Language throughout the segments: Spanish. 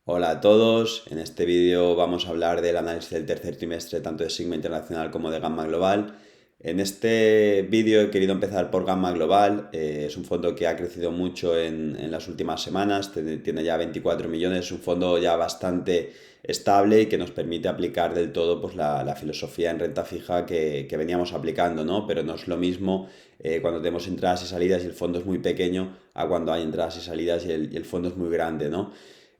Hola a todos, en este vídeo vamos a hablar del análisis del tercer trimestre tanto de Sigma Internacional como de Gamma Global. En este vídeo he querido empezar por Gamma Global, es un fondo que ha crecido mucho en las últimas semanas, tiene ya 24 millones, es un fondo ya bastante estable y que nos permite aplicar del todo pues, la filosofía en renta fija que veníamos aplicando, ¿no? Pero no es lo mismo cuando tenemos entradas y salidas y el fondo es muy pequeño a cuando hay entradas y salidas y el fondo es muy grande, ¿no?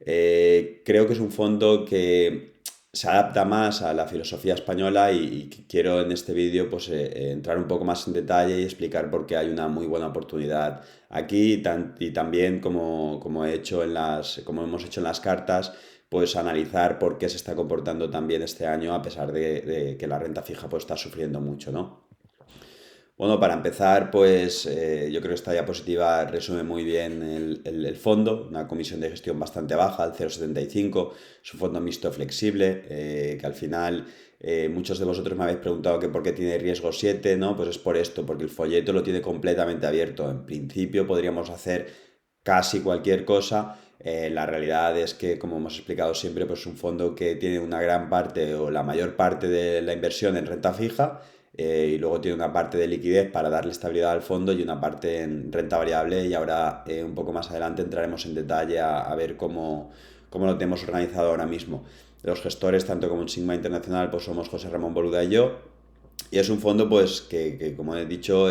Creo que es un fondo que se adapta más a la filosofía española y quiero en este vídeo pues, entrar un poco más en detalle y explicar por qué hay una muy buena oportunidad aquí y también como como hemos hecho en las cartas, pues analizar por qué se está comportando tan bien este año a pesar de que la renta fija pues, está sufriendo mucho, ¿no? Bueno, para empezar, pues yo creo que esta diapositiva resume muy bien el fondo, una comisión de gestión bastante baja, el 0,75, es un fondo mixto flexible, que al final muchos de vosotros me habéis preguntado que por qué tiene riesgo 7, ¿no? Pues es por esto, porque el folleto lo tiene completamente abierto. En principio podríamos hacer casi cualquier cosa. La realidad es que, como hemos explicado siempre, pues es un fondo que tiene una gran parte o la mayor parte de la inversión en renta fija y luego tiene una parte de liquidez para darle estabilidad al fondo y una parte en renta variable y ahora un poco más adelante entraremos en detalle a ver cómo lo tenemos organizado ahora mismo. Los gestores, tanto como en Sigma Internacional, pues somos José Ramón Boluda y yo. Y es un fondo pues que, como he dicho,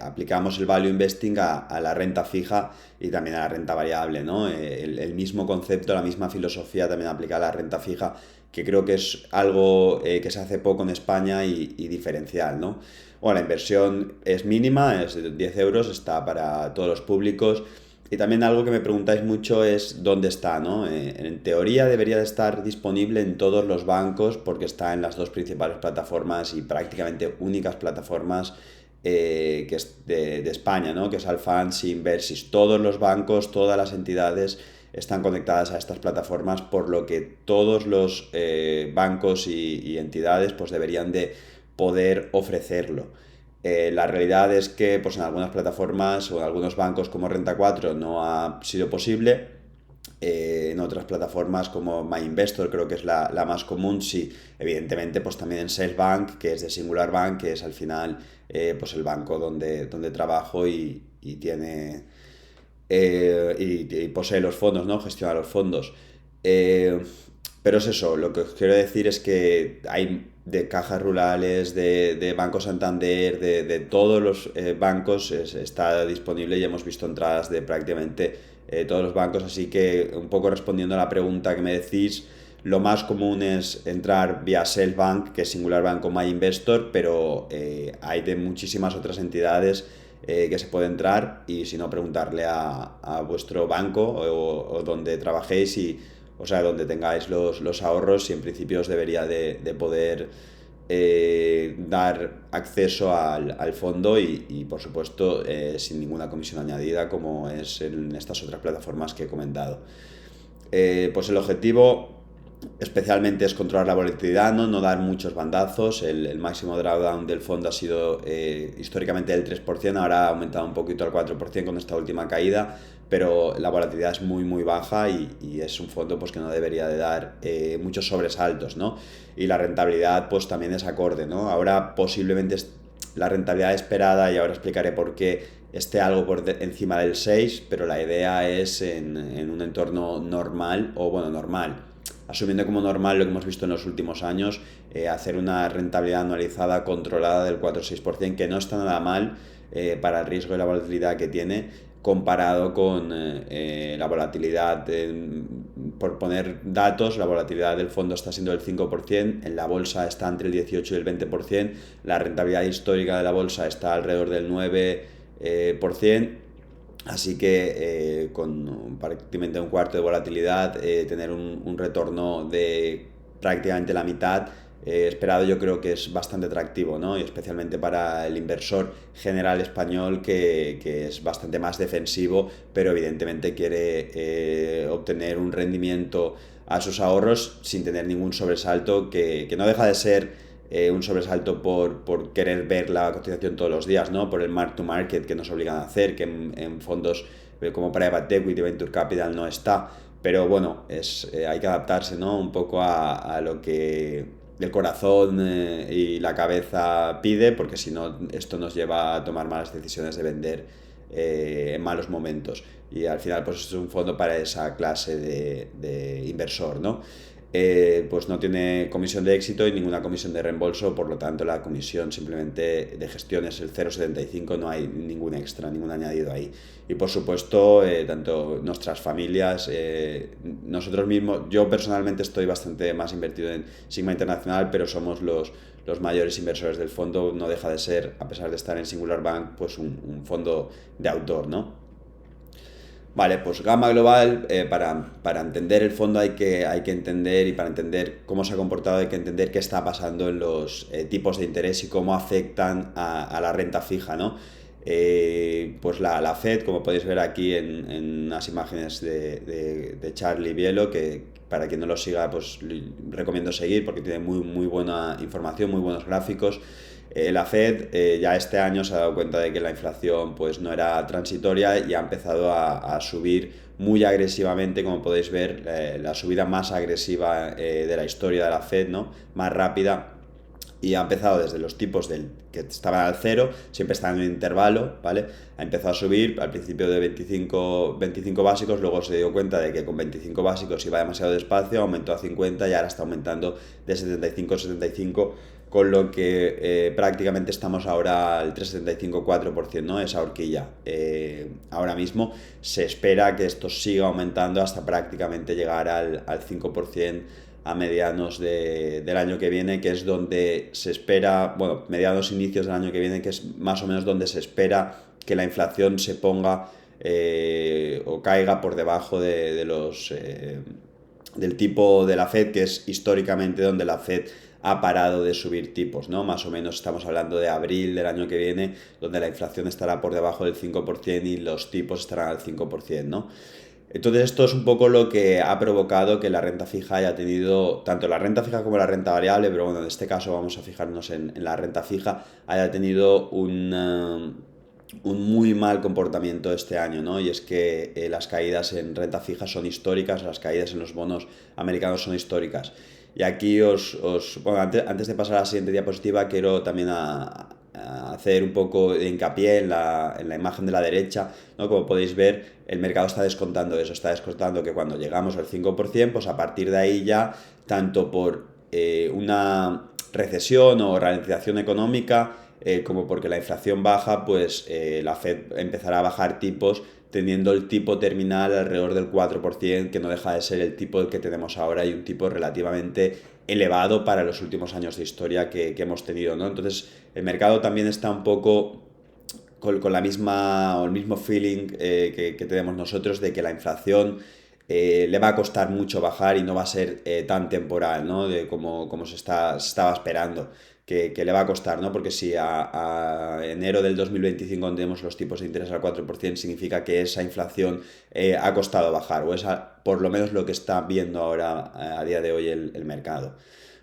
aplicamos el value investing a la renta fija y también a la renta variable, ¿no? El mismo concepto, la misma filosofía también aplica a la renta fija, que creo que es algo que se hace poco en España y diferencial, ¿no? Bueno, la inversión es mínima, es de 10 euros, está para todos los públicos. Y también algo que me preguntáis mucho es dónde está, ¿no? En teoría debería de estar disponible en todos los bancos porque está en las dos principales plataformas y prácticamente únicas plataformas que es de España, ¿no? Que es Allfunds y Inversis. Todos los bancos, todas las entidades están conectadas a estas plataformas, por lo que todos los bancos y entidades pues deberían de poder ofrecerlo. La realidad es que pues, en algunas plataformas o en algunos bancos como Renta 4 no ha sido posible. En otras plataformas como MyInvestor creo que es la más común, sí. Evidentemente, pues también en Bank, que es de Singular Bank, que es al final pues el banco donde trabajo y tiene y posee los fondos, ¿no? Gestiona los fondos. Eh, pero es eso, lo que os quiero decir es que hay de cajas rurales, de Banco Santander, de todos los bancos está disponible y hemos visto entradas de prácticamente todos los bancos, así que un poco respondiendo a la pregunta que me decís, lo más común es entrar vía Bank, que es Singular Bank o MyInvestor, pero hay de muchísimas otras entidades que se puede entrar y si no preguntarle a vuestro banco o donde trabajéis y o sea, donde tengáis los ahorros y en principio os debería de poder dar acceso al fondo y por supuesto sin ninguna comisión añadida como es en estas otras plataformas que he comentado. Pues el objetivo especialmente es controlar la volatilidad, no dar muchos bandazos. El máximo drawdown del fondo ha sido históricamente del 3%, ahora ha aumentado un poquito al 4% con esta última caída, pero la volatilidad es muy baja y es un fondo pues, que no debería de dar muchos sobresaltos, ¿no? Y la rentabilidad pues también es acorde, ¿no? Ahora posiblemente la rentabilidad esperada, y ahora explicaré por qué, esté algo encima del 6, pero la idea es en un entorno normal, o bueno, normal, asumiendo como normal lo que hemos visto en los últimos años, hacer una rentabilidad anualizada controlada del 4 o 6%, que no está nada mal para el riesgo y la volatilidad que tiene, comparado con la volatilidad, por poner datos, la volatilidad del fondo está siendo del 5%, en la bolsa está entre el 18 y el 20%, la rentabilidad histórica de la bolsa está alrededor del 9%. Así que con prácticamente un cuarto de volatilidad, tener un retorno de prácticamente la mitad esperado, yo creo que es bastante atractivo, ¿no? Y especialmente para el inversor general español que es bastante más defensivo, pero evidentemente quiere obtener un rendimiento a sus ahorros sin tener ningún sobresalto, que no deja de ser un sobresalto por querer ver la cotización todos los días, ¿no? Por el mark to market que nos obligan a hacer, que en fondos como Private Equity, Venture Capital no está. Pero bueno, hay que adaptarse, ¿no? Un poco a lo que el corazón y la cabeza pide, porque si no, esto nos lleva a tomar malas decisiones de vender en malos momentos. Y al final, pues es un fondo para esa clase de inversor, ¿no? Pues no tiene comisión de éxito y ninguna comisión de reembolso, por lo tanto la comisión simplemente de gestión es el 0,75, no hay ningún extra, ningún añadido ahí. Y por supuesto, tanto nuestras familias, nosotros mismos, yo personalmente estoy bastante más invertido en Sigma Internacional, pero somos los mayores inversores del fondo, no deja de ser, a pesar de estar en Singular Bank, pues un fondo de autor, ¿no? Vale, pues Gamma Global, para entender el fondo hay que entender, y para entender cómo se ha comportado hay que entender qué está pasando en los tipos de interés y cómo afectan a la renta fija, ¿no? Pues la Fed, como podéis ver aquí en unas imágenes de Charlie Bielo, que para quien no lo siga, pues recomiendo seguir porque tiene muy buena información, muy buenos gráficos. La Fed ya este año se ha dado cuenta de que la inflación pues no era transitoria y ha empezado a subir muy agresivamente, como podéis ver, la subida más agresiva de la historia de la Fed, ¿no? Más rápida, y ha empezado desde los tipos que estaban al cero, siempre están en un intervalo, ¿vale? Ha empezado a subir al principio de 25 básicos, luego se dio cuenta de que con 25 básicos iba demasiado despacio, aumentó a 50 y ahora está aumentando de 75 a 75, con lo que prácticamente estamos ahora al 3,75-4%, ¿no? Esa horquilla. Ahora mismo se espera que esto siga aumentando hasta prácticamente llegar al 5% a medianos del año que viene, que es donde se espera, bueno, medianos inicios del año que viene, que es más o menos donde se espera que la inflación se ponga o caiga por debajo del tipo de la Fed, que es históricamente donde la Fed ha parado de subir tipos, ¿no? Más o menos estamos hablando de abril del año que viene, donde la inflación estará por debajo del 5% y los tipos estarán al 5%, ¿no? Entonces esto es un poco lo que ha provocado que la renta fija haya tenido, tanto la renta fija como la renta variable, pero bueno, en este caso vamos a fijarnos en la renta fija, haya tenido un muy mal comportamiento este año, ¿no? Y es que las caídas en renta fija son históricas, las caídas en los bonos americanos son históricas. Y aquí bueno, antes de pasar a la siguiente diapositiva, quiero también a hacer un poco de hincapié en la imagen de la derecha, ¿no? Como podéis ver, el mercado está descontando eso, está descontando que cuando llegamos al 5%, pues a partir de ahí ya, tanto por una recesión o ralentización económica, como porque la inflación baja, pues la Fed empezará a bajar tipos teniendo el tipo terminal alrededor del 4%, que no deja de ser el tipo que tenemos ahora y un tipo relativamente elevado para los últimos años de historia que hemos tenido, ¿no? Entonces, el mercado también está un poco con la misma o el mismo feeling que tenemos nosotros de que la inflación le va a costar mucho bajar y no va a ser tan temporal, ¿no? Como se estaba esperando. Que le va a costar, ¿no? Porque si a enero del 2025 tenemos los tipos de interés al 4%, significa que esa inflación ha costado bajar, o es por lo menos lo que está viendo ahora a día de hoy el mercado.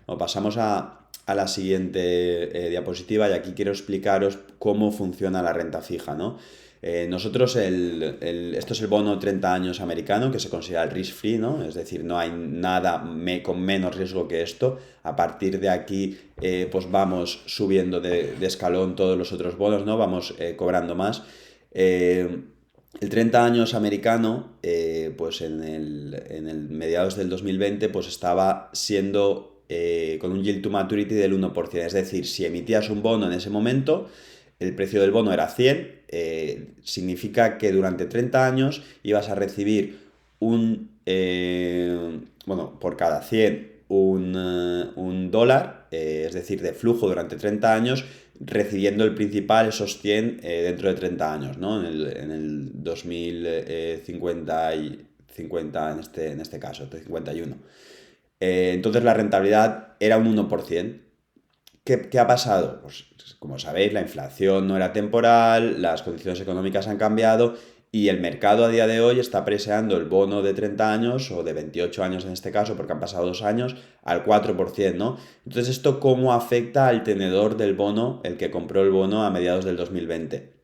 Bueno, pasamos a la siguiente diapositiva, y aquí quiero explicaros cómo funciona la renta fija, ¿no? Nosotros, esto es el bono 30 años americano, que se considera el risk free, ¿no? Es decir, no hay nada con menos riesgo que esto. A partir de aquí, pues vamos subiendo de escalón todos los otros bonos, ¿no? Vamos cobrando más. El 30 años americano, pues en el mediados del 2020, pues estaba siendo con un yield to maturity del 1%. Es decir, si emitías un bono en ese momento, el precio del bono era 100, significa que durante 30 años ibas a recibir bueno, por cada 100 un dólar, es decir, de flujo durante 30 años, recibiendo el principal, esos 100, dentro de 30 años, ¿no? En el 2050 y 50 en este caso, 51. Entonces la rentabilidad era un 1%. ¿Qué ha pasado? Pues como sabéis, la inflación no era temporal, las condiciones económicas han cambiado y el mercado a día de hoy está preseando el bono de 30 años o de 28 años en este caso, porque han pasado 2 años, al 4%, ¿no? Entonces, ¿esto cómo afecta al tenedor del bono, el que compró el bono a mediados del 2020?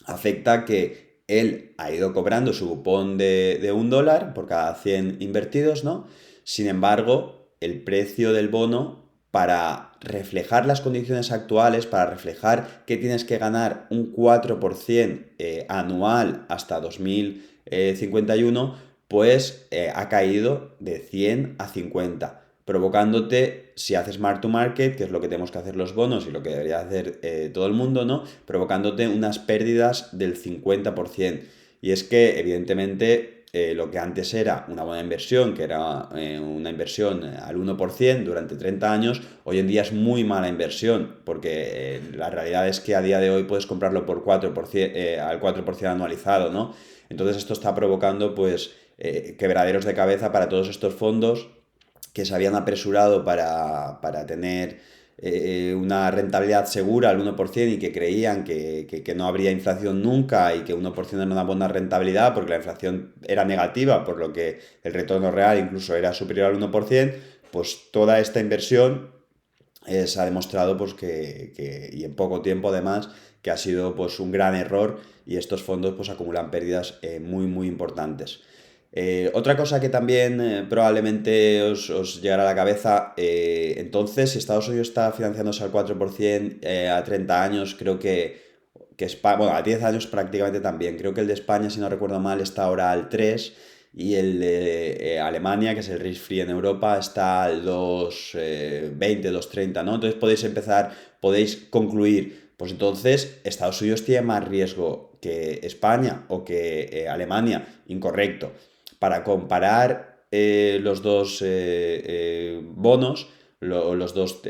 Afecta que él ha ido cobrando su cupón de $1 por cada 100 invertidos, ¿no? Sin embargo, el precio del bono, para reflejar las condiciones actuales, para reflejar que tienes que ganar un 4% anual hasta 2051, pues ha caído de 100 a 50, provocándote, si haces mark to market, que es lo que tenemos que hacer los bonos y lo que debería hacer todo el mundo, ¿no? Provocándote unas pérdidas del 50%. Y es que, evidentemente, lo que antes era una buena inversión, que era una inversión al 1% durante 30 años, hoy en día es muy mala inversión, porque la realidad es que a día de hoy puedes comprarlo por 4%, al 4% anualizado, ¿no? Entonces esto está provocando, pues, quebraderos de cabeza para todos estos fondos que se habían apresurado para tener una rentabilidad segura al 1% y que creían que no habría inflación nunca y que 1% era una buena rentabilidad porque la inflación era negativa, por lo que el retorno real incluso era superior al 1%, pues toda esta inversión se ha demostrado pues y en poco tiempo además, que ha sido pues un gran error y estos fondos pues acumulan pérdidas muy importantes. Otra cosa que también probablemente os llegará a la cabeza, entonces, si Estados Unidos está financiándose al 4% a 30 años, creo que España, bueno, a 10 años prácticamente también, creo que el de España, si no recuerdo mal, está ahora al 3%, y el de Alemania, que es el risk free en Europa, está al 2,20, 2,30, ¿no? Entonces podéis concluir, pues entonces Estados Unidos tiene más riesgo que España o que Alemania. Incorrecto. Para comparar los dos bonos, los dos,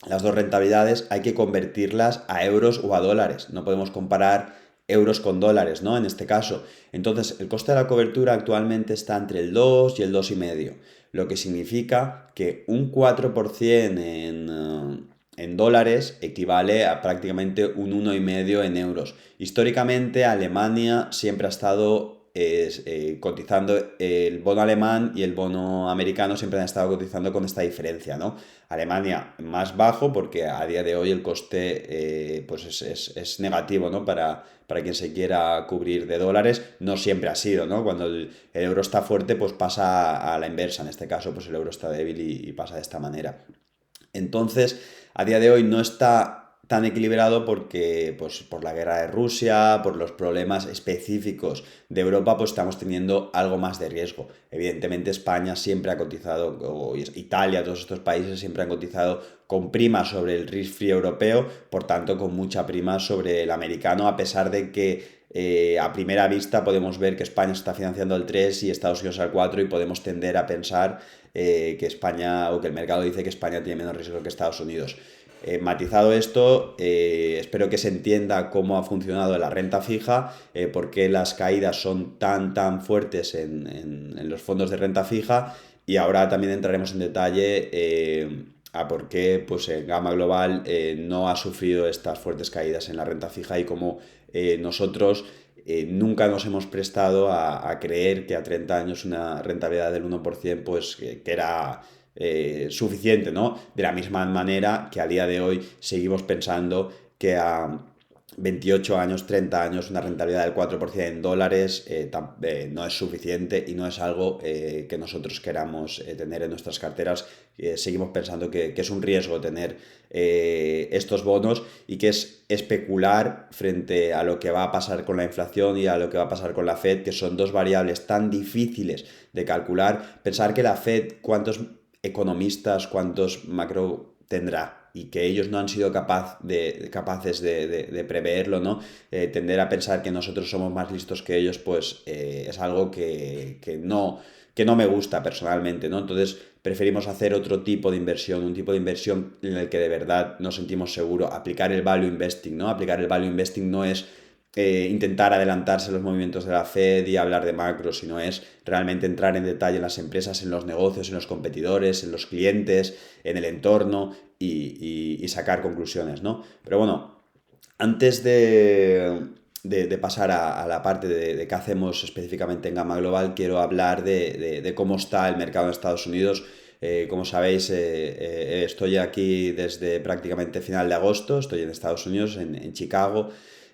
las dos rentabilidades, hay que convertirlas a euros o a dólares. No podemos comparar euros con dólares, ¿no? En este caso. Entonces, el coste de la cobertura actualmente está entre el 2 y el 2,5, lo que significa que un 4% en dólares equivale a prácticamente un 1,5 en euros. Históricamente, Alemania siempre ha estado cotizando, el bono alemán y el bono americano siempre han estado cotizando con esta diferencia, ¿no? Alemania más bajo porque a día de hoy el coste pues es negativo, ¿no? Para quien se quiera cubrir de dólares, no siempre ha sido, ¿no? Cuando el euro está fuerte, pues pasa a la inversa. En este caso, pues el euro está débil y pasa de esta manera. Entonces, a día de hoy no está tan equilibrado porque, pues, por la guerra de Rusia, por los problemas específicos de Europa, pues estamos teniendo algo más de riesgo. Evidentemente, España siempre ha cotizado, o Italia, todos estos países siempre han cotizado con prima sobre el risk free europeo, por tanto, con mucha prima sobre el americano, a pesar de que a primera vista podemos ver que España está financiando al 3 y Estados Unidos al 4 y podemos tender a pensar que España, o que el mercado dice que España tiene menos riesgo que Estados Unidos. Matizado esto, espero que se entienda cómo ha funcionado la renta fija, por qué las caídas son tan fuertes en los fondos de renta fija, y ahora también entraremos en detalle a por qué pues, Gamma Global no ha sufrido estas fuertes caídas en la renta fija y cómo nosotros nunca nos hemos prestado a creer que a 30 años una rentabilidad del 1% pues que era suficiente, ¿no? De la misma manera que a día de hoy seguimos pensando que a 28 años, 30 años, una rentabilidad del 4% en dólares no es suficiente y no es algo que nosotros queramos tener en nuestras carteras. Seguimos pensando que es un riesgo tener estos bonos y que es especular frente a lo que va a pasar con la inflación y a lo que va a pasar con la Fed, que son dos variables tan difíciles de calcular. Pensar que la Fed, ¿cuántos economistas, cuántos macro tendrá? Y que ellos no han sido capaces de preverlo, ¿no? Tender a pensar que nosotros somos más listos que ellos, pues es algo que no me gusta personalmente, ¿no? Entonces preferimos hacer otro tipo de inversión, un tipo de inversión en el que de verdad nos sentimos seguros, aplicar el value investing, ¿no? Aplicar el value investing no es intentar adelantarse a los movimientos de la Fed y hablar de macro, sino es realmente entrar en detalle en las empresas, en los negocios, en los competidores, en los clientes, en el entorno y sacar conclusiones, ¿no? Pero bueno, antes de pasar a la parte de qué hacemos específicamente en Gamma Global, quiero hablar de cómo está el mercado en Estados Unidos. Como sabéis, estoy aquí desde prácticamente final de agosto, estoy en Estados Unidos, en Chicago.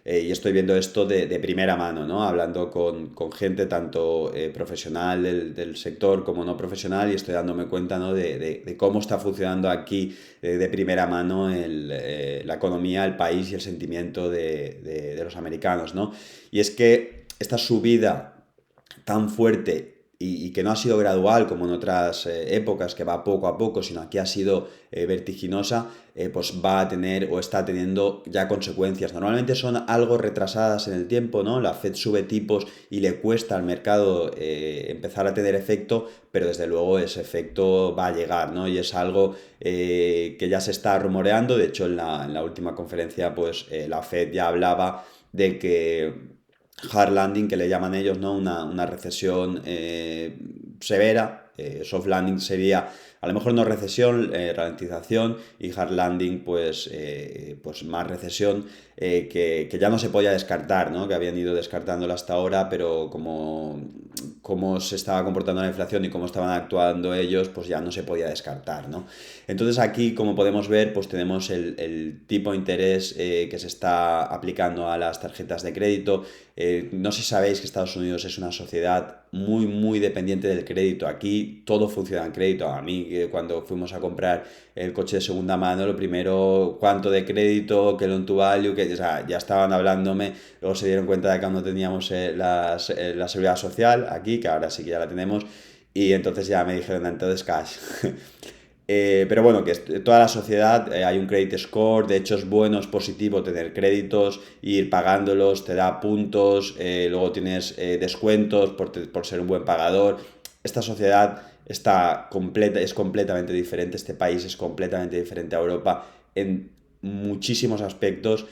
Y estoy viendo esto de primera mano, ¿no? Hablando con gente tanto profesional del sector como no profesional y estoy dándome cuenta, ¿no? de cómo está funcionando aquí de primera mano la economía, el país y el sentimiento de los americanos, ¿no? Y es que esta subida tan fuerte y que no ha sido gradual como en otras épocas, que va poco a poco, sino aquí ha sido vertiginosa, pues va a tener o está teniendo ya consecuencias. Normalmente son algo retrasadas en el tiempo, ¿no? La Fed sube tipos y le cuesta al mercado empezar a tener efecto, pero desde luego ese efecto va a llegar, ¿no? Y es algo que ya se está rumoreando. De hecho, en la última conferencia, pues la Fed ya hablaba de que hard landing, que le llaman ellos, ¿no? Una recesión severa. Soft landing sería a lo mejor no recesión, ralentización, y hard landing pues más recesión, que ya no se podía descartar, ¿no? Que habían ido descartándola hasta ahora, pero como se estaba comportando la inflación y cómo estaban actuando ellos, pues ya no se podía descartar, ¿no? Entonces aquí, como podemos ver, pues tenemos el tipo de interés que se está aplicando a las tarjetas de crédito. No sé si sabéis que Estados Unidos es una sociedad muy, muy dependiente del crédito. Aquí todo funciona en crédito. A mí, cuando fuimos a comprar el coche de segunda mano, lo primero, cuánto de crédito, que loan to value, que o sea, ya estaban hablándome, luego se dieron cuenta de que aún no teníamos la seguridad social aquí, que ahora sí que ya la tenemos, y entonces ya me dijeron, entonces cash. Pero bueno, que toda la sociedad hay un credit score, de hecho es bueno, es positivo tener créditos, ir pagándolos, te da puntos, luego tienes descuentos por ser un buen pagador. Esta sociedad es completamente diferente, este país es completamente diferente a Europa en muchísimos aspectos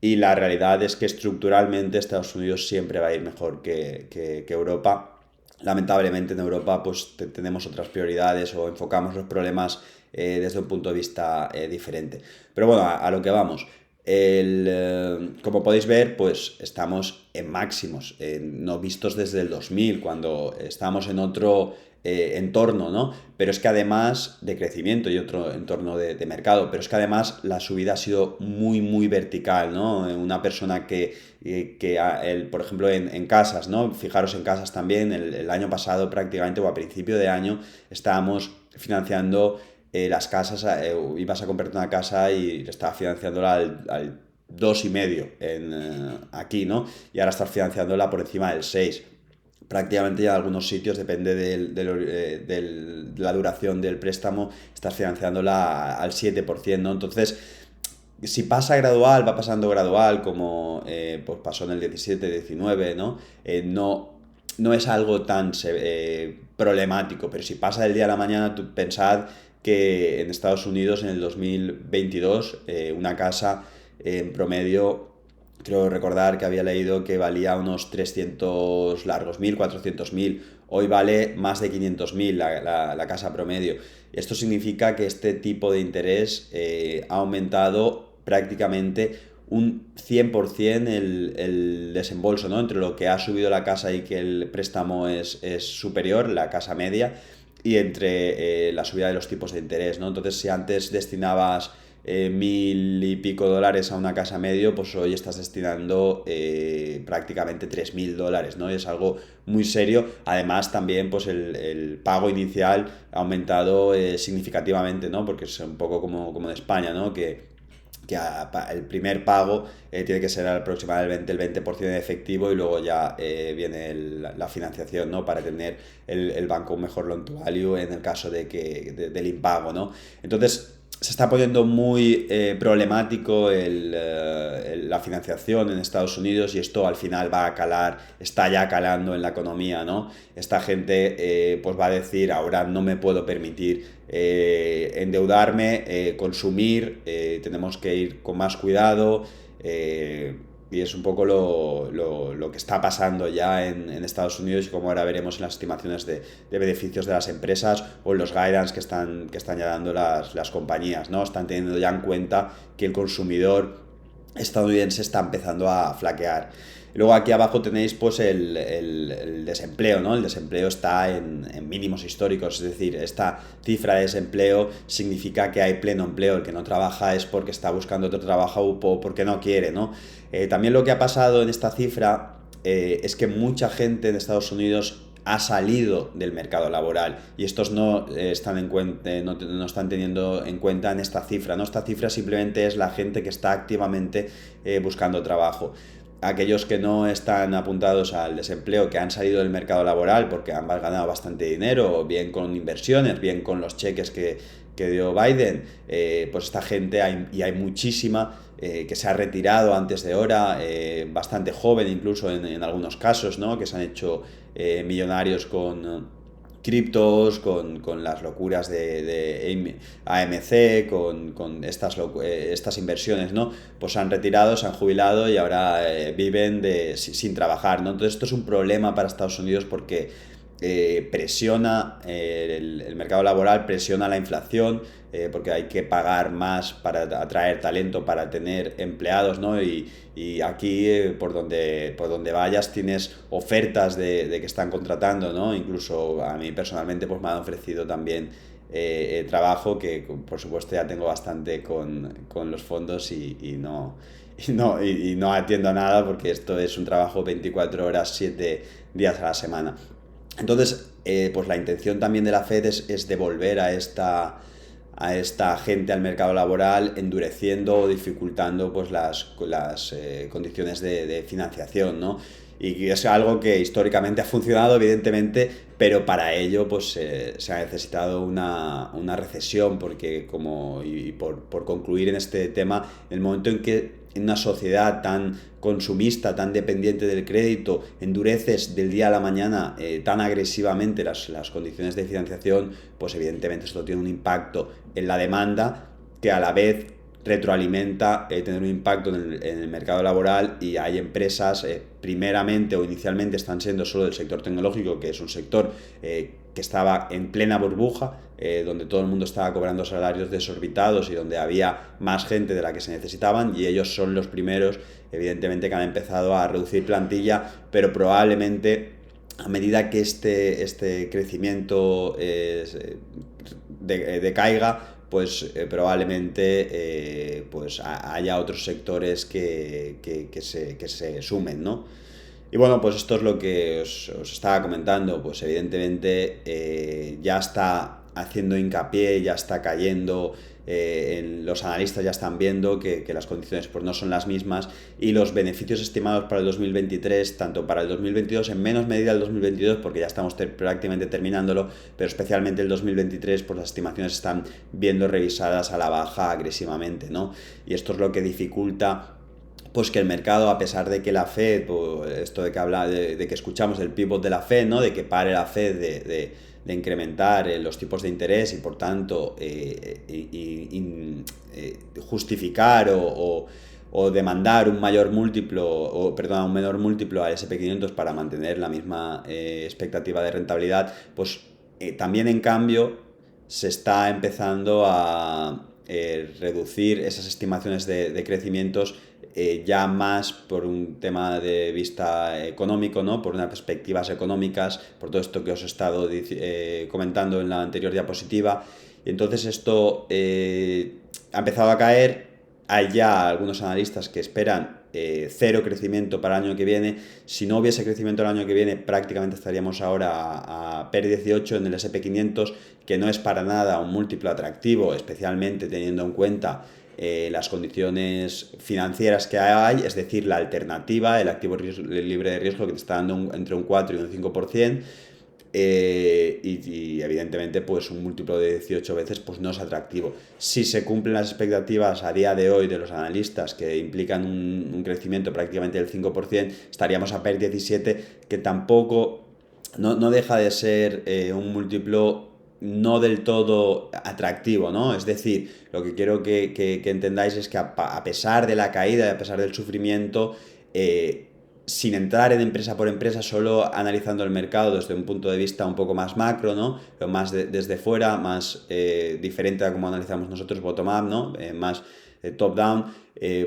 y la realidad es que estructuralmente Estados Unidos siempre va a ir mejor que Europa. Lamentablemente en Europa pues tenemos otras prioridades o enfocamos los problemas desde un punto de vista diferente. Pero bueno, a lo que vamos. Como podéis ver, pues estamos en máximos, no vistos desde el 2000, cuando estamos en otro entorno, ¿no? Pero es que además de crecimiento y otro entorno de mercado, pero es que además la subida ha sido muy, muy vertical, ¿no? Una persona por ejemplo, en casas, ¿no? Fijaros en casas también, el año pasado prácticamente o a principio de año estábamos financiando las casas, ibas a comprarte una casa y estabas financiándola al 2,5 aquí, ¿no? Y ahora estás financiándola por encima del 6. Prácticamente ya en algunos sitios, depende de la duración del préstamo, estás financiándola al 7%, ¿no? Entonces, si pasa gradual, va pasando gradual, como pues pasó en el 17-19, ¿no? No es algo tan problemático, pero si pasa del día a la mañana, pensad que en Estados Unidos en el 2022 una casa en promedio, creo recordar que había leído que valía unos 300 largos mil, 400.000, hoy vale más de 500.000 la casa promedio. Esto significa que este tipo de interés ha aumentado prácticamente un 100% el desembolso, ¿no? Entre lo que ha subido la casa y que el préstamo es superior, la casa media, y entre la subida de los tipos de interés, ¿no? Entonces, si antes destinabas 1.000 y pico dólares a una casa medio, pues hoy estás destinando prácticamente 3.000 dólares, ¿no? Y es algo muy serio. Además, también pues el pago inicial ha aumentado significativamente, ¿no? Porque es un poco como en España, ¿no? Que el primer pago tiene que ser aproximadamente el 20% de efectivo y luego ya viene la financiación, ¿no? Para tener el banco un mejor loan to value en el caso del impago, ¿no? Entonces se está poniendo muy problemático la financiación en Estados Unidos y esto al final va a calar, está ya calando en la economía, ¿no? Esta gente pues va a decir, ahora no me puedo permitir endeudarme, consumir, tenemos que ir con más cuidado y es un poco lo que está pasando ya en Estados Unidos y como ahora veremos en las estimaciones de beneficios de las empresas o en los guidance que están ya dando las compañías, ¿no? Están teniendo ya en cuenta que el consumidor estadounidense está empezando a flaquear. Y luego aquí abajo tenéis pues el desempleo, ¿no? El desempleo está en mínimos históricos, es decir, esta cifra de desempleo significa que hay pleno empleo. El que no trabaja es porque está buscando otro trabajo o porque no quiere, ¿no? También lo que ha pasado en esta cifra es que mucha gente en Estados Unidos ha salido del mercado laboral y estos no están no están teniendo en cuenta en esta cifra, ¿no? Esta cifra simplemente es la gente que está activamente buscando trabajo. Aquellos que no están apuntados al desempleo, que han salido del mercado laboral porque han ganado bastante dinero, bien con inversiones, bien con los cheques que dio Biden, pues esta gente hay muchísima que se ha retirado antes de hora, bastante joven incluso en algunos casos, ¿no? Que se han hecho millonarios con criptos, con las locuras de AMC, con estas inversiones, ¿no? Pues se han retirado, se han jubilado y ahora viven sin trabajar, ¿no? Entonces esto es un problema para Estados Unidos porque presiona el mercado laboral, presiona la inflación, porque hay que pagar más para atraer talento, para tener empleados, ¿no? Y aquí, por donde vayas, tienes ofertas de que están contratando, ¿no? Incluso a mí personalmente pues me han ofrecido también trabajo que, por supuesto, ya tengo bastante con los fondos y no atiendo a nada porque esto es un trabajo 24 horas, 7 días a la semana. Entonces, pues la intención también de la Fed es devolver a esta gente al mercado laboral, endureciendo o dificultando pues las condiciones de financiación, ¿no? Y es algo que históricamente ha funcionado, evidentemente, pero para ello pues se ha necesitado una recesión, porque por concluir en este tema, en el momento en que en una sociedad tan consumista, tan dependiente del crédito, endureces del día a la mañana tan agresivamente las condiciones de financiación, pues evidentemente esto tiene un impacto en la demanda que a la vez retroalimenta tener un impacto en el mercado laboral, y hay empresas, primeramente o inicialmente están siendo solo del sector tecnológico, que es un sector que estaba en plena burbuja, donde todo el mundo estaba cobrando salarios desorbitados y donde había más gente de la que se necesitaban, y ellos son los primeros, evidentemente, que han empezado a reducir plantilla, pero probablemente a medida que este crecimiento decaiga, pues probablemente pues haya otros sectores que se sumen, ¿no? Y bueno, pues esto es lo que os estaba comentando. Pues evidentemente ya está haciendo hincapié, ya está cayendo, los analistas ya están viendo que las condiciones pues no son las mismas, y los beneficios estimados para el 2023, tanto para el 2022, en menos medida el 2022, porque ya estamos prácticamente terminándolo, pero especialmente el 2023, pues las estimaciones están viendo revisadas a la baja agresivamente, ¿no? Y esto es lo que dificulta pues que el mercado, a pesar de que la Fed, pues esto de que habla de que escuchamos el pivot de la Fed, ¿no? De que pare la Fed de incrementar los tipos de interés y por tanto justificar o demandar un menor múltiplo al S&P 500 para mantener la misma expectativa de rentabilidad, pues también en cambio se está empezando a reducir esas estimaciones de crecimientos, ya más por un tema de vista económico, ¿no? Por unas perspectivas económicas, por todo esto que os he estado comentando en la anterior diapositiva. Y entonces esto ha empezado a caer. Hay ya algunos analistas que esperan cero crecimiento para el año que viene. Si no hubiese crecimiento el año que viene, prácticamente estaríamos ahora a PER 18 en el S&P 500, que no es para nada un múltiplo atractivo, especialmente teniendo en cuenta las condiciones financieras que hay, es decir, la alternativa, el activo libre de riesgo, que te está dando entre un 4 y un 5%, y evidentemente pues un múltiplo de 18 veces pues no es atractivo. Si se cumplen las expectativas a día de hoy de los analistas, que implican un crecimiento prácticamente del 5%, estaríamos a PER 17, que tampoco no deja de ser un múltiplo no del todo atractivo, ¿no? Es decir, lo que quiero que entendáis es que a pesar de la caída, a pesar del sufrimiento, sin entrar en empresa por empresa, solo analizando el mercado desde un punto de vista un poco más macro, ¿no? Pero más desde fuera, más diferente a como analizamos nosotros, bottom-up, ¿no? Más top-down,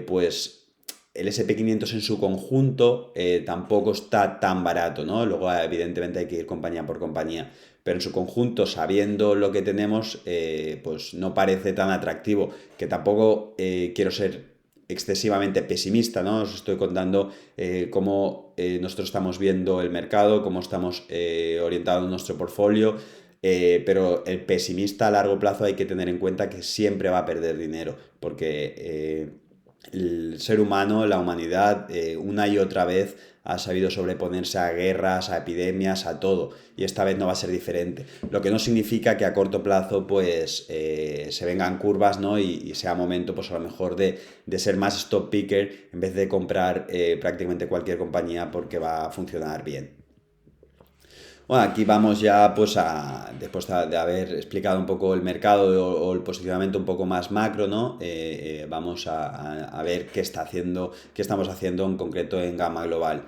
pues el SP500 en su conjunto tampoco está tan barato, ¿no? Luego, evidentemente, hay que ir compañía por compañía. Pero en su conjunto, sabiendo lo que tenemos, pues no parece tan atractivo. Que tampoco quiero ser excesivamente pesimista, ¿no? Os estoy contando cómo nosotros estamos viendo el mercado, cómo estamos orientando nuestro portfolio. Pero el pesimista a largo plazo hay que tener en cuenta que siempre va a perder dinero, porque el ser humano, la humanidad, una y otra vez ha sabido sobreponerse a guerras, a epidemias, a todo, y esta vez no va a ser diferente. Lo que no significa que a corto plazo pues se vengan curvas, ¿no? Y sea momento pues a lo mejor de ser más stop picker en vez de comprar prácticamente cualquier compañía porque va a funcionar bien. Bueno, aquí vamos ya, pues, después de haber explicado un poco el mercado o el posicionamiento un poco más macro, ¿no? Vamos a ver qué estamos haciendo en concreto en Gamma Global.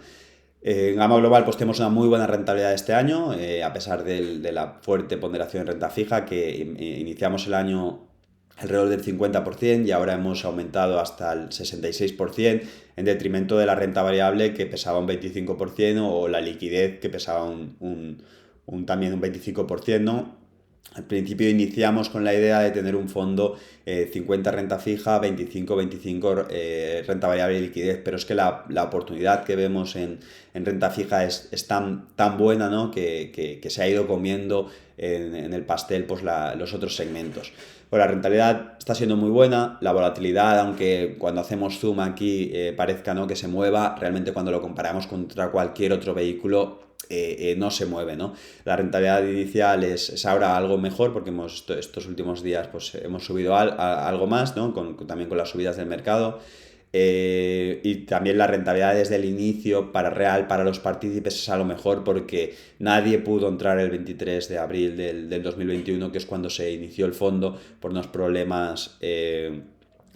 En Gamma Global, pues tenemos una muy buena rentabilidad este año, a pesar de la fuerte ponderación en renta fija, que iniciamos el año alrededor del 50% y ahora hemos aumentado hasta el 66% en detrimento de la renta variable que pesaba un 25% o la liquidez que pesaba también un 25%, ¿no? Al principio iniciamos con la idea de tener un fondo 50 renta fija, 25 renta variable y liquidez, pero es que la oportunidad que vemos en renta fija es tan buena, ¿no? que se ha ido comiendo en el pastel pues los otros segmentos. Pues la rentabilidad está siendo muy buena, la volatilidad, aunque cuando hacemos zoom aquí parezca, ¿no? que se mueva, realmente cuando lo comparamos contra cualquier otro vehículo no se mueve, ¿no? La rentabilidad inicial es ahora algo mejor porque estos últimos días pues, hemos subido algo más, ¿no? También con las subidas del mercado. Y también la rentabilidad desde el inicio para los partícipes es a lo mejor porque nadie pudo entrar el 23 de abril del 2021, que es cuando se inició el fondo, por unos problemas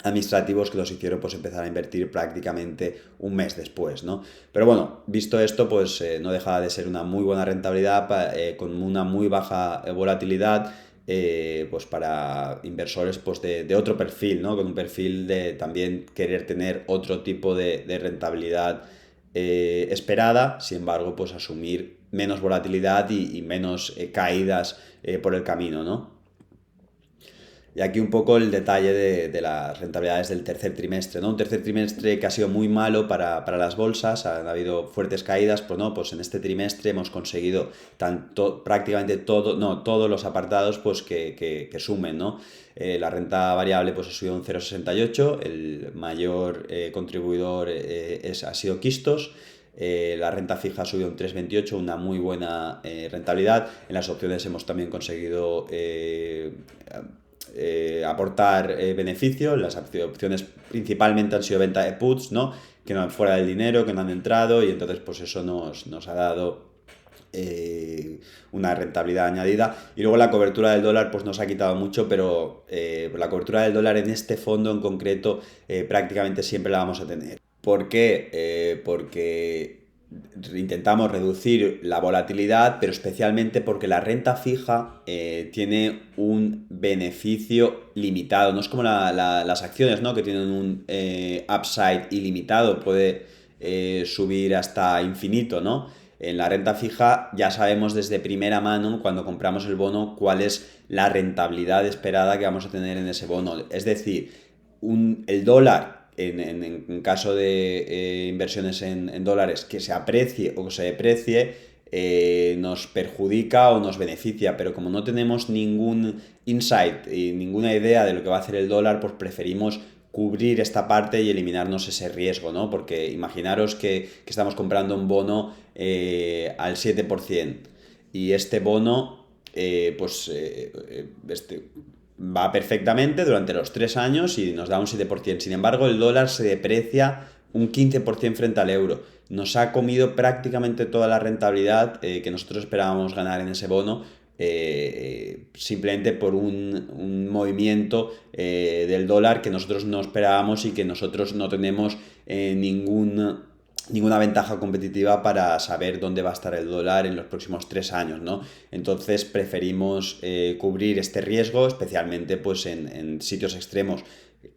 administrativos que los hicieron pues empezar a invertir prácticamente un mes después, ¿no? Pero bueno, visto esto, pues no deja de ser una muy buena rentabilidad con una muy baja volatilidad, pues para inversores pues de otro perfil, ¿no? Con un perfil de también querer tener otro tipo de rentabilidad esperada, sin embargo, pues asumir menos volatilidad y menos caídas por el camino, ¿no? Y aquí un poco el detalle de las rentabilidades del tercer trimestre, ¿no? Un tercer trimestre que ha sido muy malo para las bolsas, han habido fuertes caídas, pues no, pues en este trimestre hemos conseguido prácticamente todos los apartados pues que sumen, ¿no? La renta variable pues ha subido un 0,68, el mayor contribuidor ha sido Quistos. La renta fija ha subido un 3,28, una muy buena rentabilidad. En las opciones hemos también conseguido aportar beneficio. Las opciones principalmente han sido venta de puts, ¿no? Que no han fuera del dinero, que no han entrado, y entonces pues eso nos ha dado una rentabilidad añadida. Y luego la cobertura del dólar pues nos ha quitado mucho, pero la cobertura del dólar en este fondo en concreto prácticamente siempre la vamos a tener. ¿Por qué? Porque intentamos reducir la volatilidad, pero especialmente porque la renta fija tiene un beneficio limitado. No es como las acciones, ¿no? Que tienen un upside ilimitado, puede subir hasta infinito, ¿no? En la renta fija ya sabemos desde primera mano, cuando compramos el bono, cuál es la rentabilidad esperada que vamos a tener en ese bono. Es decir, el dólar en caso de inversiones en dólares que se aprecie o que se deprecie, nos perjudica o nos beneficia, pero como no tenemos ningún insight y ninguna idea de lo que va a hacer el dólar, pues preferimos cubrir esta parte y eliminarnos ese riesgo, ¿no? Porque imaginaros que estamos comprando un bono al 7% y este bono va perfectamente durante los 3 años y nos da un 7%. Sin embargo, el dólar se deprecia un 15% frente al euro. Nos ha comido prácticamente toda la rentabilidad que nosotros esperábamos ganar en ese bono, simplemente por un movimiento del dólar que nosotros no esperábamos y que nosotros no tenemos ninguna ventaja competitiva para saber dónde va a estar el dólar en los próximos 3 años, ¿no? Entonces preferimos cubrir este riesgo, especialmente pues en sitios extremos.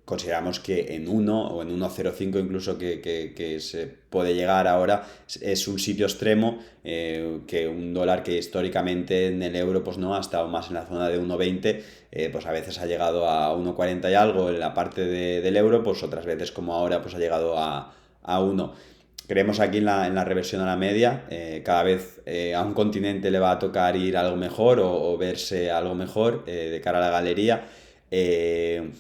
Consideramos que en 1 o en 1,05 incluso que se puede llegar ahora es un sitio extremo, que un dólar que históricamente en el euro pues no ha estado más en la zona de 1,20, pues a veces ha llegado a 1,40 y algo en la parte del euro, pues otras veces como ahora pues ha llegado a 1. Creemos aquí en la reversión a la media. Cada vez a un continente le va a tocar ir algo mejor o verse algo mejor de cara a la galería. Eh,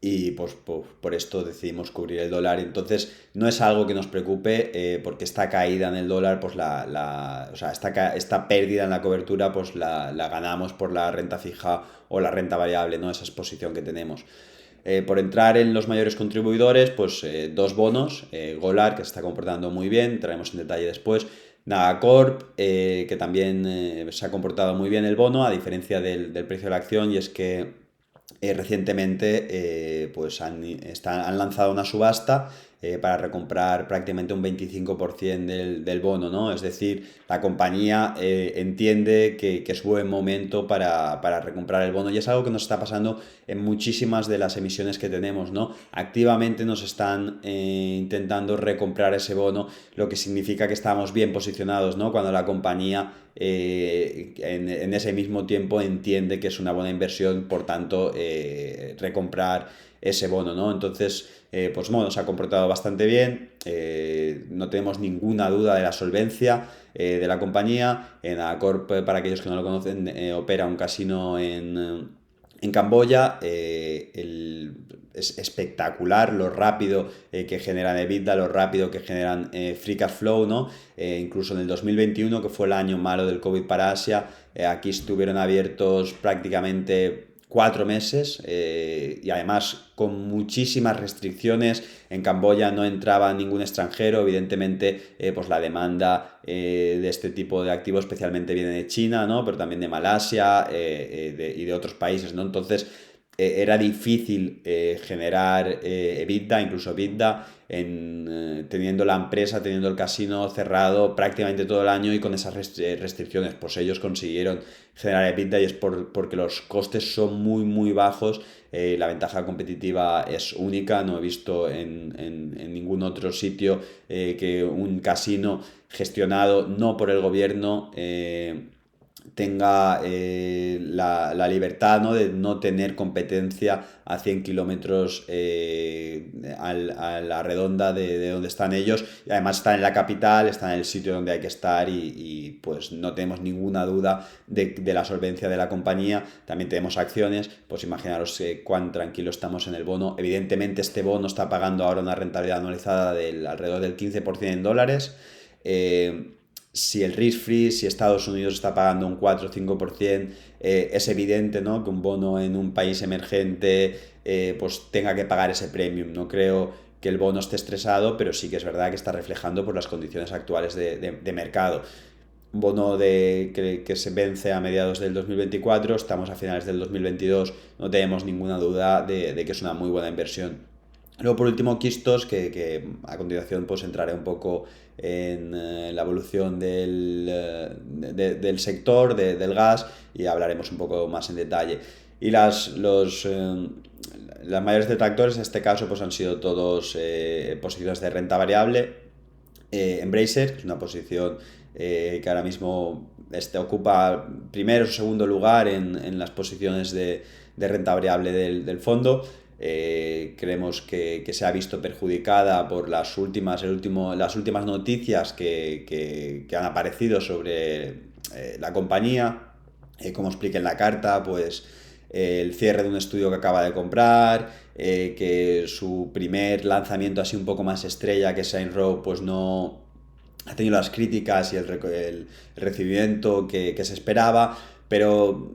y pues por esto decidimos cubrir el dólar. Entonces no es algo que nos preocupe, porque esta caída en el dólar, pues o sea, esta pérdida en la cobertura, pues la ganamos por la renta fija o la renta variable, ¿no? Esa exposición que tenemos. Por entrar en los mayores contribuidores, pues dos bonos, Golar, que se está comportando muy bien, traemos en detalle después, Nagacorp, que también se ha comportado muy bien el bono, a diferencia del precio de la acción, y es que recientemente pues han lanzado una subasta para recomprar prácticamente un 25% del bono, ¿no? Es decir, la compañía entiende que es buen momento para recomprar el bono, y es algo que nos está pasando en muchísimas de las emisiones que tenemos, ¿no? Activamente nos están intentando recomprar ese bono, lo que significa que estamos bien posicionados, ¿no? Cuando la compañía en ese mismo tiempo entiende que es una buena inversión, por tanto, recomprar ese bono, ¿no? Entonces, pues bueno, se ha comportado bastante bien, no tenemos ninguna duda de la solvencia de la compañía. En Acorp, para aquellos que no lo conocen, opera un casino en Camboya. Es espectacular lo rápido que generan EBITDA, lo rápido que generan free cash flow, ¿no? Incluso en el 2021, que fue el año malo del COVID para Asia, aquí estuvieron abiertos prácticamente 4 meses, y además con muchísimas restricciones. En Camboya no entraba ningún extranjero, evidentemente pues la demanda de este tipo de activos especialmente viene de China, ¿no? Pero también de Malasia y de otros países, ¿no? Entonces era difícil generar EBITDA, incluso EBITDA, teniendo la empresa, teniendo el casino cerrado prácticamente todo el año y con esas restricciones. Pues ellos consiguieron generar EBITDA, y es porque los costes son muy muy bajos. La ventaja competitiva es única. No he visto en ningún otro sitio que un casino gestionado no por el gobierno tenga la libertad, ¿no? De no tener competencia a 100 kilómetros a la redonda de donde están ellos, y además están en la capital, están en el sitio donde hay que estar, y pues no tenemos ninguna duda de la solvencia de la compañía. También tenemos acciones, pues imaginaros cuán tranquilo estamos en el bono. Evidentemente este bono está pagando ahora una rentabilidad anualizada alrededor del 15% en dólares. Si el risk free, si Estados Unidos está pagando un 4 o 5%, es evidente, ¿no?, que un bono en un país emergente pues tenga que pagar ese premium. No creo que el bono esté estresado, pero sí que es verdad que está reflejando por las condiciones actuales de mercado. Un bono que se vence a mediados del 2024, estamos a finales del 2022, no tenemos ninguna duda de que es una muy buena inversión. Luego, por último, Quistos, que a continuación pues entraré un poco en la evolución del sector, del gas, y hablaremos un poco más en detalle. Y las mayores detractores en este caso pues han sido todos posiciones de renta variable. Embracer, que es una posición que ahora mismo ocupa primero o segundo lugar en las posiciones de renta variable del fondo. Creemos que se ha visto perjudicada por las últimas noticias que han aparecido sobre la compañía. Como expliqué en la carta, pues el cierre de un estudio que acaba de comprar, que su primer lanzamiento así un poco más estrella, que es Saints Row, pues no ha tenido las críticas y el recibimiento que se esperaba, pero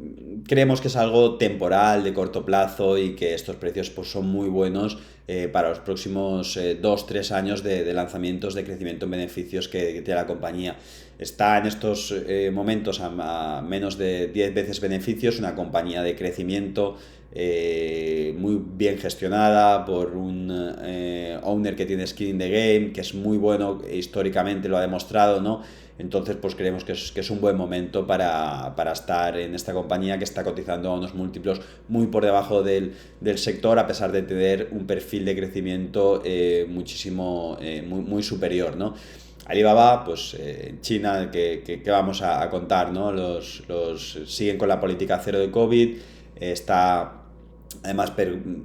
creemos que es algo temporal, de corto plazo, y que estos precios pues son muy buenos para los próximos 2-3 años de lanzamientos de crecimiento en beneficios que tiene la compañía. Está en estos momentos a menos de 10 veces beneficios, una compañía de crecimiento muy bien gestionada por un owner que tiene skin in the game, que es muy bueno, históricamente lo ha demostrado, ¿no? Entonces pues creemos que es un buen momento para estar en esta compañía, que está cotizando a unos múltiplos muy por debajo del sector, a pesar de tener un perfil de crecimiento muchísimo, muy superior, ¿no? Alibaba, pues en China, que vamos a contar, ¿no? Siguen con la política cero de COVID, está además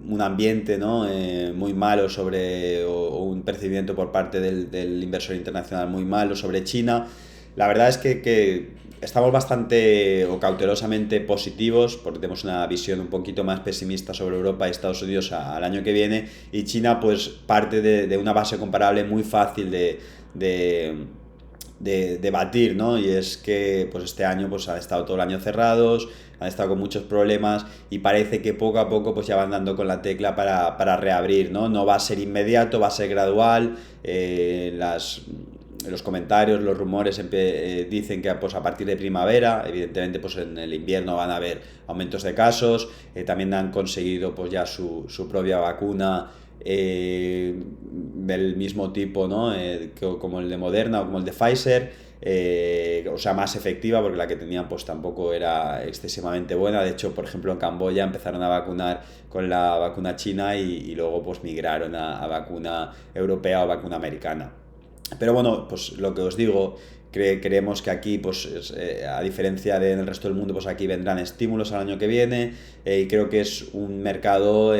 un ambiente, ¿no? Muy malo o un percibimiento por parte del inversor internacional muy malo sobre China. La verdad es que estamos bastante o cautelosamente positivos, porque tenemos una visión un poquito más pesimista sobre Europa y Estados Unidos al año que viene, y China pues parte de una base comparable muy fácil de batir, ¿no? Y es que pues este año pues han estado todo el año cerrados, han estado con muchos problemas, y parece que poco a poco pues ya van dando con la tecla para reabrir, ¿no? No va a ser inmediato, va a ser gradual. Los comentarios, los rumores dicen que pues a partir de primavera, evidentemente pues en el invierno van a haber aumentos de casos. También han conseguido pues ya su propia vacuna del mismo tipo, ¿no? Como el de Moderna o como el de Pfizer. O sea, más efectiva, porque la que tenían pues tampoco era excesivamente buena. De hecho, por ejemplo, en Camboya empezaron a vacunar con la vacuna china y luego pues migraron a vacuna europea o vacuna americana. Pero bueno, pues lo que os digo, creemos que aquí, pues a diferencia del resto del mundo, pues aquí vendrán estímulos al año que viene, y creo que es un mercado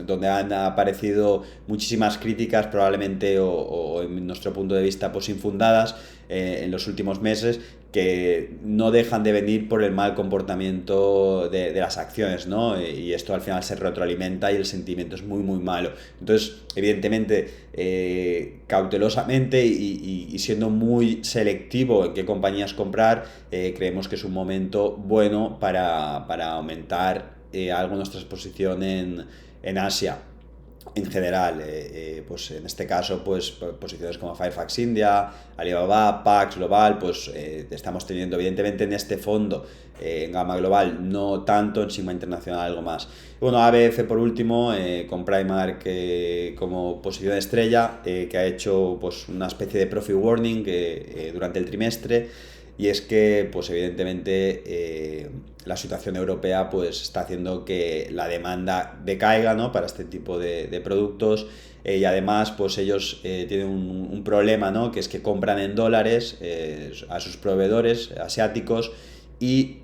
donde han aparecido muchísimas críticas, probablemente o en nuestro punto de vista pues infundadas, en los últimos meses, que no dejan de venir por el mal comportamiento de las acciones, ¿no? Y esto al final se retroalimenta y el sentimiento es muy malo. Entonces, evidentemente, cautelosamente y siendo muy selectivo en qué compañías comprar, creemos que es un momento bueno para aumentar algo nuestra exposición en Asia. En general, pues en este caso, pues posiciones como Fairfax India, Alibaba, Pax Global, pues estamos teniendo evidentemente en este fondo, en Gamma Global, no tanto, en Sigma Internacional algo más. Y bueno, ABF por último, con Primark como posición estrella, que ha hecho pues una especie de profit warning durante el trimestre. Y es que, pues evidentemente, la situación europea pues está haciendo que la demanda decaiga, ¿no? Para este tipo de productos. Y además, pues ellos tienen un problema, ¿no? Que es que compran en dólares a sus proveedores asiáticos y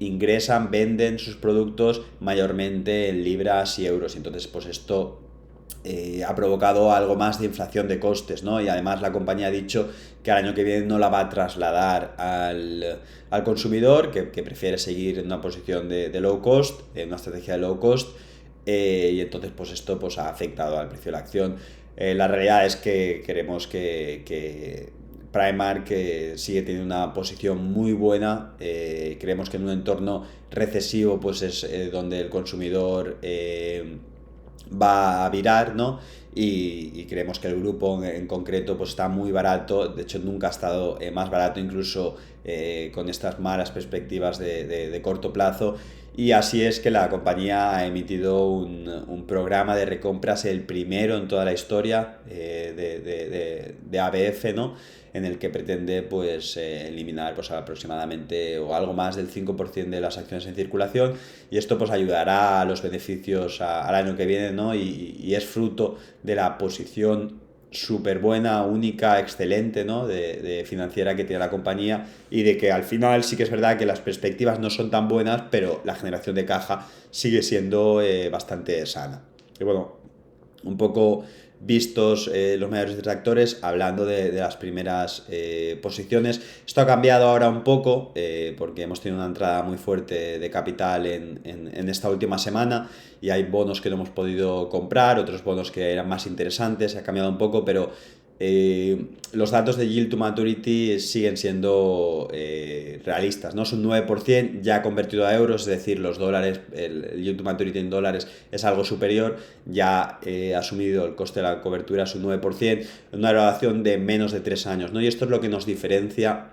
venden sus productos mayormente en libras y euros. Entonces, pues esto ha provocado algo más de inflación de costes, ¿no? Y además la compañía ha dicho que al año que viene no la va a trasladar al consumidor, que prefiere seguir en una posición de low cost, en una estrategia de low cost, y entonces pues esto pues ha afectado al precio de la acción. La realidad es que creemos que Primark sigue teniendo una posición muy buena. Creemos que en un entorno recesivo pues es donde el consumidor va a virar, ¿no? Y creemos que el grupo en concreto pues está muy barato. De hecho nunca ha estado más barato, incluso con estas malas perspectivas de corto plazo. Y así es que la compañía ha emitido un programa de recompras, el primero en toda la historia de ABF, ¿no? En el que pretende pues eliminar pues aproximadamente o algo más del 5% de las acciones en circulación, y esto pues ayudará a los beneficios al año que viene, ¿no? Y es fruto de la posición súper buena, única, excelente, ¿no? de financiera que tiene la compañía, y de que al final sí que es verdad que las perspectivas no son tan buenas, pero la generación de caja sigue siendo bastante sana. Y bueno, un poco vistos los mayores detractores, hablando de las primeras posiciones. Esto ha cambiado ahora un poco porque hemos tenido una entrada muy fuerte de capital en esta última semana, y hay bonos que no hemos podido comprar, otros bonos que eran más interesantes. Ha cambiado un poco, pero los datos de Yield to Maturity siguen siendo realistas, ¿no? Es un 9% ya convertido a euros, es decir, los dólares, el Yield to Maturity en dólares es algo superior, ya asumido el coste de la cobertura es un 9%, una evaluación de menos de 3 años, ¿no? Y esto es lo que nos diferencia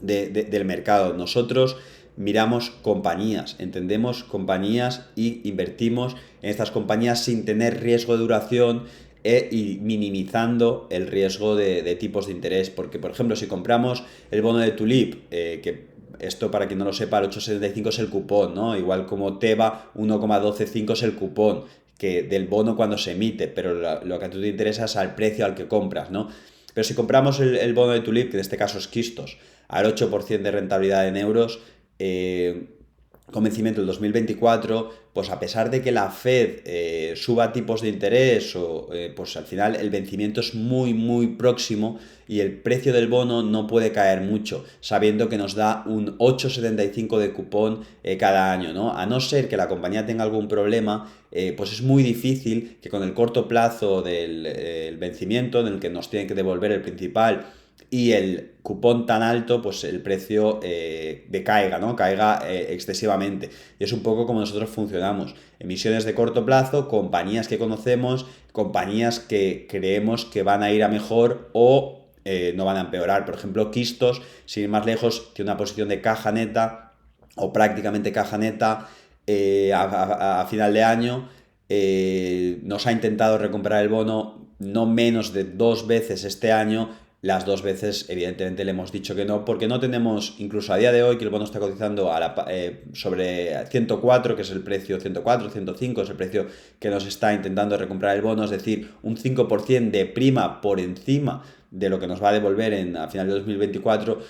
del mercado. Nosotros miramos compañías, entendemos compañías y invertimos en estas compañías sin tener riesgo de duración y minimizando el riesgo de tipos de interés. Porque, por ejemplo, si compramos el bono de Tulip, que esto para quien no lo sepa, el 8,75 es el cupón, ¿no? Igual como Teva, 1,125 es el cupón que del bono cuando se emite, pero lo que a ti te interesa es al precio al que compras, ¿no? Pero si compramos el bono de Tulip, que en este caso es Kistos, al 8% de rentabilidad en euros, con vencimiento del 2024, pues a pesar de que la Fed suba tipos de interés, pues al final el vencimiento es muy próximo y el precio del bono no puede caer mucho, sabiendo que nos da un 8,75 de cupón cada año, ¿no? A no ser que la compañía tenga algún problema, pues es muy difícil que con el corto plazo del vencimiento, en el que nos tienen que devolver el principal, y el cupón tan alto, pues el precio decaiga, ¿no? Caiga excesivamente. Y es un poco como nosotros funcionamos. Emisiones de corto plazo, compañías que conocemos, compañías que creemos que van a ir a mejor o no van a empeorar. Por ejemplo, Kistos, sin ir más lejos, tiene una posición de caja neta o prácticamente caja neta a final de año. Nos ha intentado recomprar el bono no menos de 2 veces este año. Las 2 veces, evidentemente, le hemos dicho que no, porque no tenemos, incluso a día de hoy, que el bono está cotizando sobre 104, que es el precio, 104, 105, es el precio que nos está intentando recomprar el bono, es decir, un 5% de prima por encima de lo que nos va a devolver a final de 2024,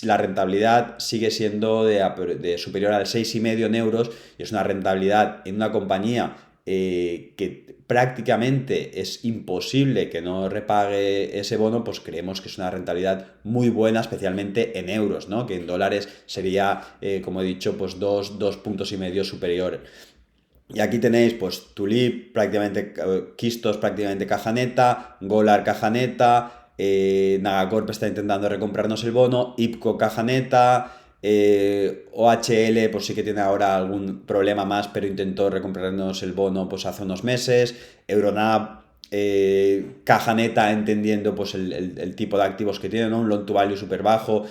la rentabilidad sigue siendo de superior al 6,5 en euros, y es una rentabilidad en una compañía que prácticamente es imposible que no repague ese bono. Pues creemos que es una rentabilidad muy buena, especialmente en euros, ¿no? Que en dólares sería, como he dicho, pues 2,5 puntos superior. Y aquí tenéis, pues, Tulip, prácticamente, Kistos, prácticamente caja neta, Golar, caja neta, Nagacorp está intentando recomprarnos el bono, IPCO, caja neta, OHL, pues sí que tiene ahora algún problema más, pero intentó recomprarnos el bono pues hace unos meses, Euronav, caja neta, entendiendo pues el tipo de activos que tiene, ¿no? Un loan to value súper bajo,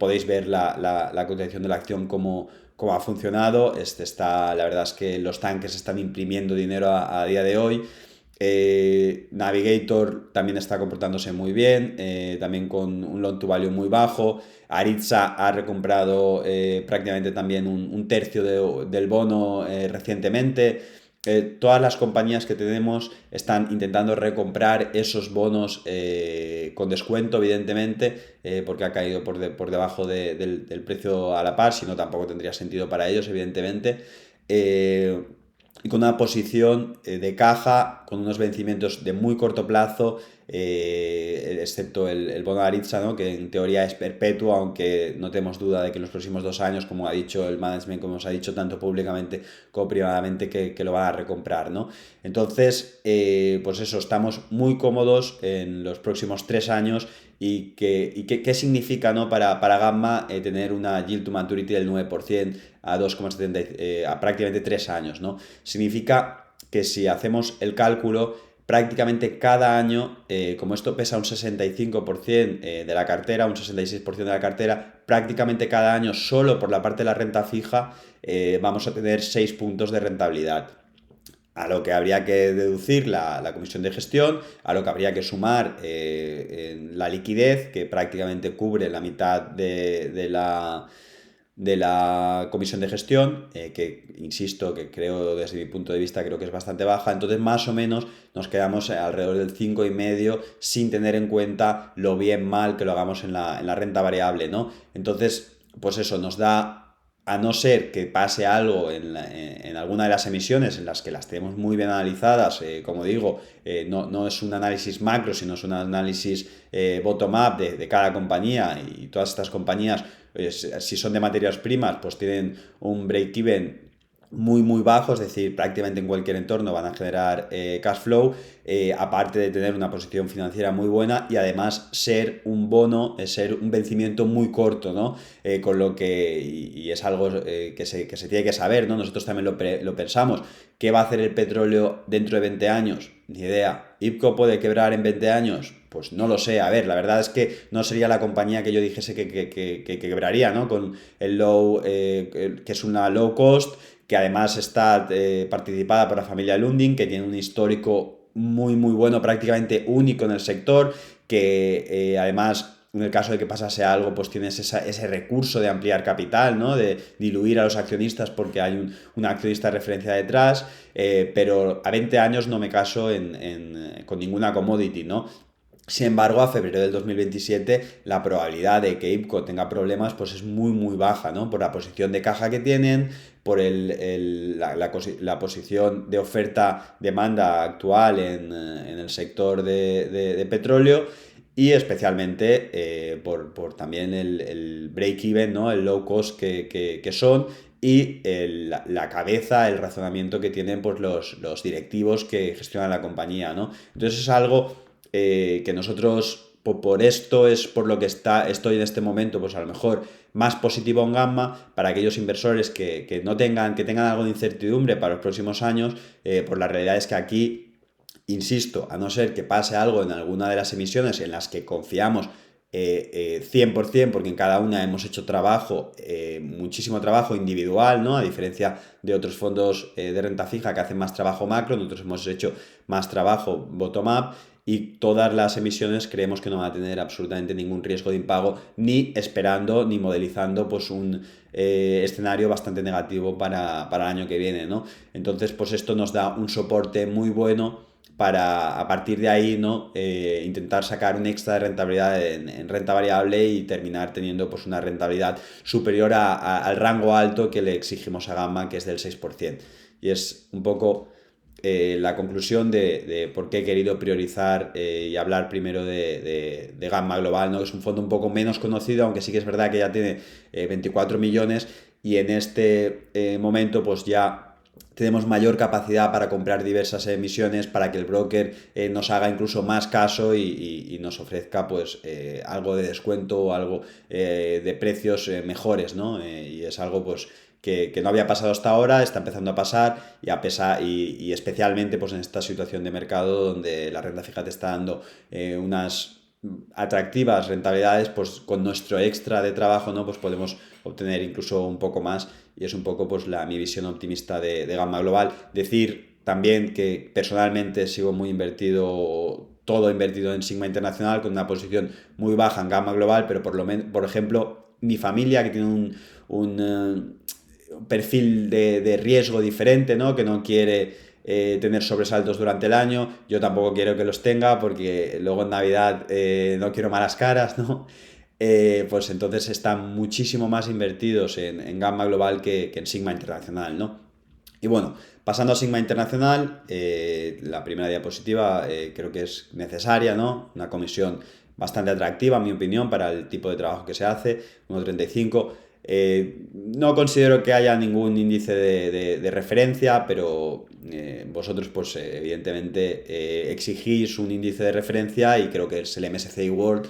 podéis ver la cotización de la acción como ha funcionado. La verdad es que los tanques están imprimiendo dinero a día de hoy. Navigator también está comportándose muy bien, también con un loan to value muy bajo. Aritza ha recomprado prácticamente también un tercio del bono recientemente. Todas las compañías que tenemos están intentando recomprar esos bonos con descuento, evidentemente, porque ha caído por debajo del precio a la par, si no tampoco tendría sentido para ellos, evidentemente. Y con una posición de caja, con unos vencimientos de muy corto plazo, excepto el bono de Aritza, ¿no? Que en teoría es perpetuo, aunque no tenemos duda de que en los próximos 2 años, como ha dicho el management, como os ha dicho tanto públicamente como privadamente, que lo van a recomprar, ¿no? Entonces, pues eso, estamos muy cómodos en los próximos 3 años. ¿Y qué significa, ¿no? para Gamma tener una yield to maturity del 9% a 2,70, a prácticamente 3 años, ¿no? Significa que si hacemos el cálculo, prácticamente cada año, como esto pesa un 65% de la cartera, un 66% de la cartera, prácticamente cada año, solo por la parte de la renta fija, vamos a tener 6 puntos de rentabilidad. A lo que habría que deducir la comisión de gestión, a lo que habría que sumar la liquidez, que prácticamente cubre la mitad de la comisión de gestión, que insisto, que creo, desde mi punto de vista, creo que es bastante baja. Entonces, más o menos nos quedamos alrededor del 5,5, sin tener en cuenta lo bien mal que lo hagamos en la renta variable, ¿no? Entonces, pues eso nos da, a no ser que pase algo en alguna de las emisiones, en las que las tenemos muy bien analizadas, como digo, no es un análisis macro, sino es un análisis bottom-up de cada compañía, y todas estas compañías, si son de materias primas, pues tienen un break-even muy bajo, es decir, prácticamente en cualquier entorno van a generar cash flow, aparte de tener una posición financiera muy buena y además ser un bono, ser un vencimiento muy corto, ¿no? Con lo que, y es algo que se tiene que saber, ¿no? Nosotros también lo pensamos. ¿Qué va a hacer el petróleo dentro de 20 años? Ni idea. ¿IPCO puede quebrar en 20 años? Pues no lo sé. A ver, la verdad es que no sería la compañía que yo dijese que quebraría, ¿no? Con el low, que es una low cost, que además está participada por la familia Lundin, que tiene un histórico muy bueno, prácticamente único en el sector, que además, en el caso de que pasase algo, pues tienes ese recurso de ampliar capital, ¿no? De diluir a los accionistas porque hay un accionista de referencia detrás, pero a 20 años no me caso con ninguna commodity, ¿no? Sin embargo, a febrero del 2027 la probabilidad de que IPCO tenga problemas pues es muy baja, ¿no? Por la posición de caja que tienen, por la posición de oferta-demanda actual en el sector de petróleo y especialmente por también el break-even, ¿no? El low cost que son y la cabeza, el razonamiento que tienen pues, los directivos que gestionan la compañía, ¿no? Entonces es algo que nosotros, por esto es por lo que estoy en este momento, pues a lo mejor más positivo en Gamma para aquellos inversores que tengan algo de incertidumbre para los próximos años, pues la realidad es que aquí, insisto, a no ser que pase algo en alguna de las emisiones en las que confiamos 100%, porque en cada una hemos hecho trabajo, muchísimo trabajo individual, ¿no? A diferencia de otros fondos de renta fija que hacen más trabajo macro, nosotros hemos hecho más trabajo bottom-up y todas las emisiones creemos que no van a tener absolutamente ningún riesgo de impago, ni esperando, ni modelizando pues un escenario bastante negativo para el año que viene, ¿no? Entonces, pues esto nos da un soporte muy bueno para a partir de ahí, ¿no? Intentar sacar un extra de rentabilidad en renta variable y terminar teniendo pues, una rentabilidad superior al rango alto que le exigimos a Gamma, que es del 6%. Y es un poco la conclusión de por qué he querido priorizar y hablar primero de Gamma Global, ¿no? Que es un fondo un poco menos conocido, aunque sí que es verdad que ya tiene 24 millones y en este momento pues ya tenemos mayor capacidad para comprar diversas emisiones para que el broker nos haga incluso más caso y nos ofrezca pues algo de descuento o algo de precios mejores, ¿no? Y es algo pues que no había pasado hasta ahora, está empezando a pasar y especialmente pues en esta situación de mercado donde la renta fija te está dando unas atractivas rentabilidades, pues con nuestro extra de trabajo, ¿no? Pues podemos obtener incluso un poco más y es un poco pues mi visión optimista de Gamma Global. Decir también que personalmente sigo muy invertido, todo invertido en Sigma Internacional con una posición muy baja en Gamma Global, pero por ejemplo mi familia que tiene un perfil de riesgo diferente, ¿no? Que no quiere tener sobresaltos durante el año, yo tampoco quiero que los tenga porque luego en Navidad no quiero malas caras, ¿no? Pues entonces están muchísimo más invertidos en Gamma Global que en Sigma Internacional, ¿no? Y bueno, pasando a Sigma Internacional, la primera diapositiva creo que es necesaria, ¿no? Una comisión bastante atractiva, en mi opinión, para el tipo de trabajo que se hace, 1,35. No considero que haya ningún índice de referencia, pero vosotros pues evidentemente exigís un índice de referencia y creo que es el MSCI World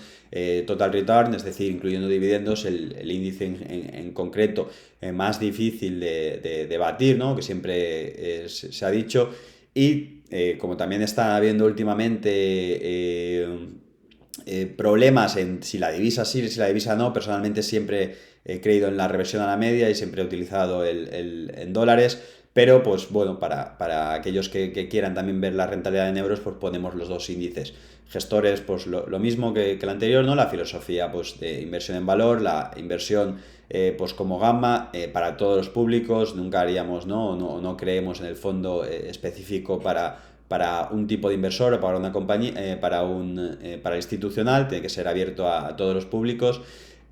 Total Return, es decir, incluyendo dividendos, el índice en concreto más difícil de batir, ¿no? Que siempre se ha dicho y como también está habiendo últimamente problemas en si la divisa sí, si la divisa no, personalmente siempre he creído en la reversión a la media y siempre he utilizado en dólares, pero pues bueno, para aquellos que quieran también ver la rentabilidad en euros, pues ponemos los dos índices. Gestores, pues lo mismo que el anterior, ¿no? La filosofía pues de inversión en valor, la inversión pues como Gamma para todos los públicos, nunca haríamos, no creemos en el fondo específico para un tipo de inversor o para una compañía, para el institucional, tiene que ser abierto a todos los públicos.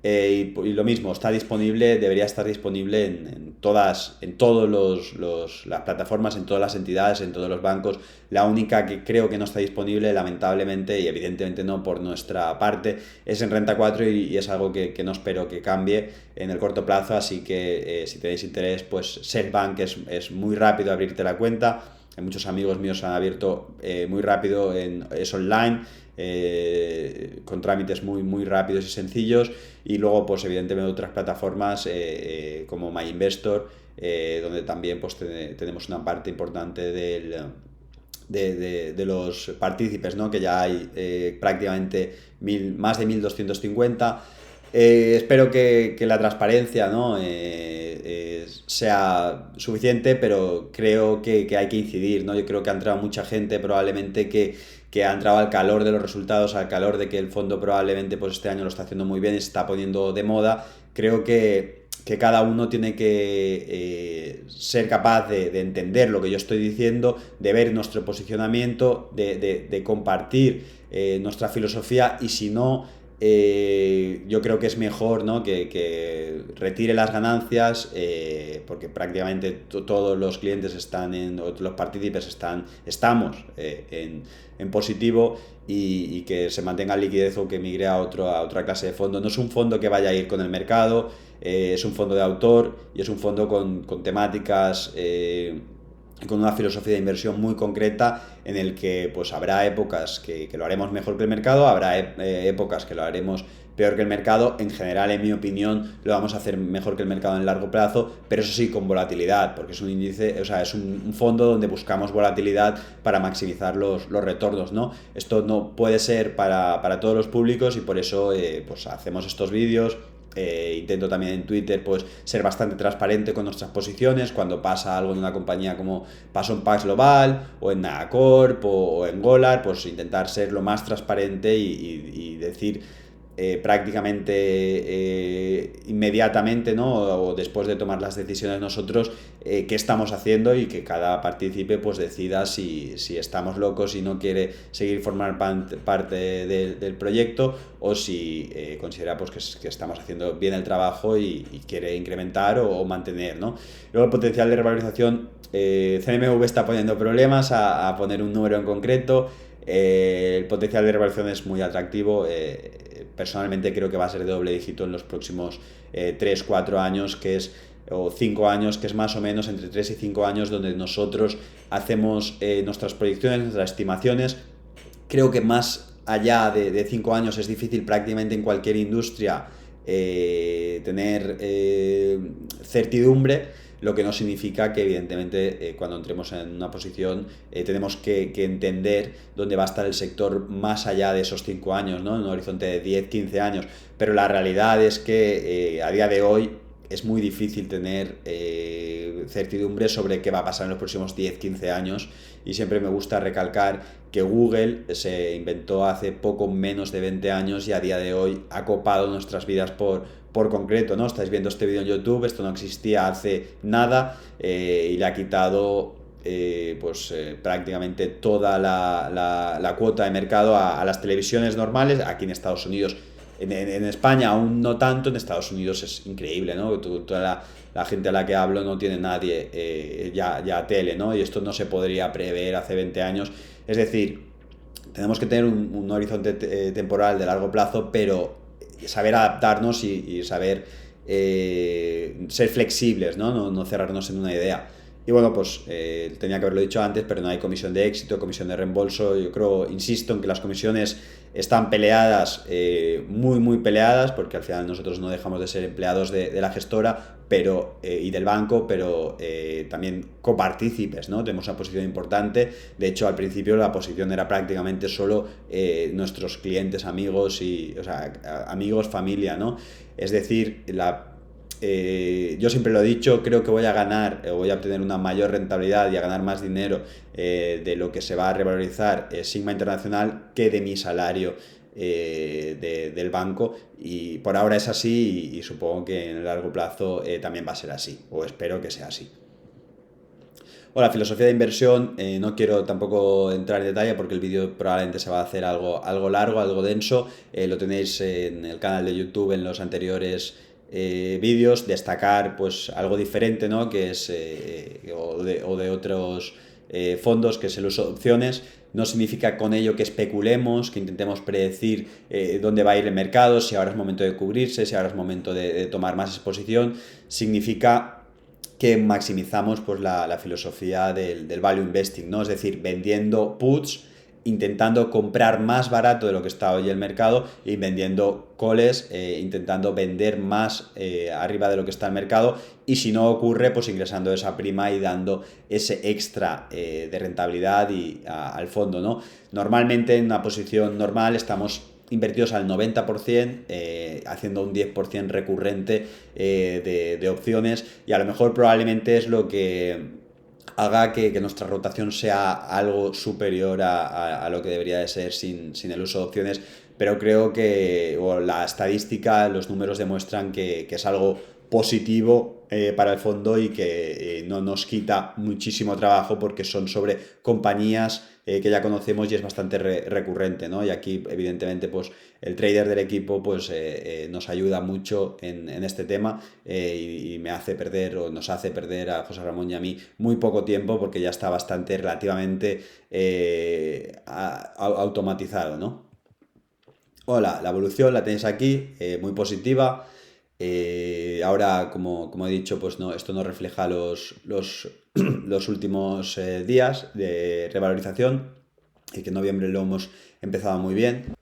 Y lo mismo, está disponible, debería estar disponible en todas las plataformas, en todas las entidades, en todos los bancos. La única que creo que no está disponible, lamentablemente, y evidentemente no por nuestra parte, es en Renta 4 y es algo que no espero que cambie en el corto plazo. Así que si tenéis interés, pues Servbank es muy rápido abrirte la cuenta. Muchos amigos míos han abierto muy rápido, es online, con trámites muy rápidos y sencillos. Y luego, pues evidentemente otras plataformas como MyInvestor, donde también pues tenemos una parte importante de los partícipes, ¿no? Que ya hay prácticamente más de 1250. Espero que la transparencia, ¿no? Sea suficiente, pero creo que hay que incidir, ¿no? Yo creo que ha entrado mucha gente probablemente que ha entrado al calor de los resultados, al calor de que el fondo probablemente pues este año lo está haciendo muy bien y se está poniendo de moda. Creo que cada uno tiene que ser capaz de entender lo que yo estoy diciendo, de ver nuestro posicionamiento, de compartir nuestra filosofía, y si no, yo creo que es mejor, ¿no? que retire las ganancias, porque prácticamente todos los clientes los partícipes estamos en positivo, y que se mantenga liquidez o que migre a otra clase de fondo. No es un fondo que vaya a ir con el mercado, es un fondo de autor y es un fondo con temáticas, con una filosofía de inversión muy concreta, en el que pues habrá épocas que lo haremos mejor que el mercado, habrá épocas que lo haremos peor que el mercado. En general, en mi opinión, lo vamos a hacer mejor que el mercado en el largo plazo, pero eso sí, con volatilidad, porque es un índice, o sea, es un fondo donde buscamos volatilidad para maximizar los retornos, ¿no? Esto no puede ser para todos los públicos, y por eso pues hacemos estos vídeos. Intento también en Twitter pues ser bastante transparente con nuestras posiciones cuando pasa algo en una compañía, como pasó en Pax Global o en Nagacorp o en Golar, pues intentar ser lo más transparente y decir prácticamente inmediatamente, ¿no? O después de tomar las decisiones nosotros, qué estamos haciendo, y que cada partícipe pues decida si estamos locos y no quiere seguir formar parte del proyecto, o si considera pues que estamos haciendo bien el trabajo y quiere incrementar o mantener, ¿no? Luego, el potencial de revalorización, CNMV está poniendo problemas a poner un número en concreto. El potencial de revalorización es muy atractivo. Personalmente creo que va a ser de doble dígito en los próximos 3-4 años, o 5 años, que es más o menos entre 3 y 5 años donde nosotros hacemos nuestras proyecciones, nuestras estimaciones. Creo que más allá de 5 años es difícil prácticamente en cualquier industria tener certidumbre, lo que no significa que evidentemente cuando entremos en una posición tenemos que entender dónde va a estar el sector más allá de esos 5 años, ¿no? En un horizonte de 10-15 años. Pero la realidad es que a día de hoy es muy difícil tener certidumbre sobre qué va a pasar en los próximos 10-15 años, y siempre me gusta recalcar que Google se inventó hace poco menos de 20 años y a día de hoy ha copado nuestras vidas por concreto, ¿no? Estáis viendo este vídeo en YouTube, esto no existía hace nada, y le ha quitado prácticamente toda la cuota de mercado a las televisiones normales. Aquí en Estados Unidos, en España aún no tanto, en Estados Unidos es increíble, ¿no? Toda la gente a la que hablo no tiene nadie ya tele, ¿no? Y esto no se podría prever hace 20 años. Es decir, tenemos que tener un horizonte temporal de largo plazo, pero saber adaptarnos y saber ser flexibles, ¿no? No cerrarnos en una idea. Y bueno, pues tenía que haberlo dicho antes, pero no hay comisión de éxito, comisión de reembolso. Yo creo, insisto en que las comisiones están peleadas, muy peleadas, porque al final nosotros no dejamos de ser empleados de la gestora y del banco, pero también copartícipes, ¿no? Tenemos una posición importante. De hecho, al principio la posición era prácticamente solo nuestros clientes, amigos, amigos, familia, ¿no? Es decir, yo siempre lo he dicho, creo que voy a obtener una mayor rentabilidad y a ganar más dinero de lo que se va a revalorizar Sigma Internacional que de mi salario del banco, y por ahora es así, y supongo que en el largo plazo también va a ser así, o espero que sea así. O la filosofía de inversión, no quiero tampoco entrar en detalle porque el vídeo probablemente se va a hacer algo largo, algo denso. Lo tenéis en el canal de YouTube en los anteriores vídeos. Destacar pues algo diferente, ¿no? Que es o de otros fondos, que es el uso de opciones. No significa con ello que especulemos, que intentemos predecir dónde va a ir el mercado, si ahora es momento de cubrirse, si ahora es momento de tomar más exposición. Significa que maximizamos pues, la filosofía del value investing, ¿no? Es decir, vendiendo puts, intentando comprar más barato de lo que está hoy el mercado y vendiendo calls, intentando vender más arriba de lo que está el mercado, y si no ocurre, pues ingresando esa prima y dando ese extra de rentabilidad al fondo, ¿no? Normalmente en una posición normal estamos invertidos al 90%, haciendo un 10% recurrente de opciones, y a lo mejor probablemente es lo que haga que nuestra rotación sea algo superior a lo que debería de ser sin el uso de opciones, pero creo que la estadística, los números demuestran que es algo positivo para el fondo y que no nos quita muchísimo trabajo porque son sobre compañías que ya conocemos y es bastante recurrente, ¿no? Y aquí, evidentemente, pues el trader del equipo pues nos ayuda mucho en este tema y me hace perder, o nos hace perder a José Ramón y a mí muy poco tiempo porque ya está bastante relativamente automatizado, ¿no? Hola, la evolución la tenéis aquí, muy positiva. Ahora, como he dicho, pues no, esto no refleja los últimos días de revalorización, y que en noviembre lo hemos empezado muy bien.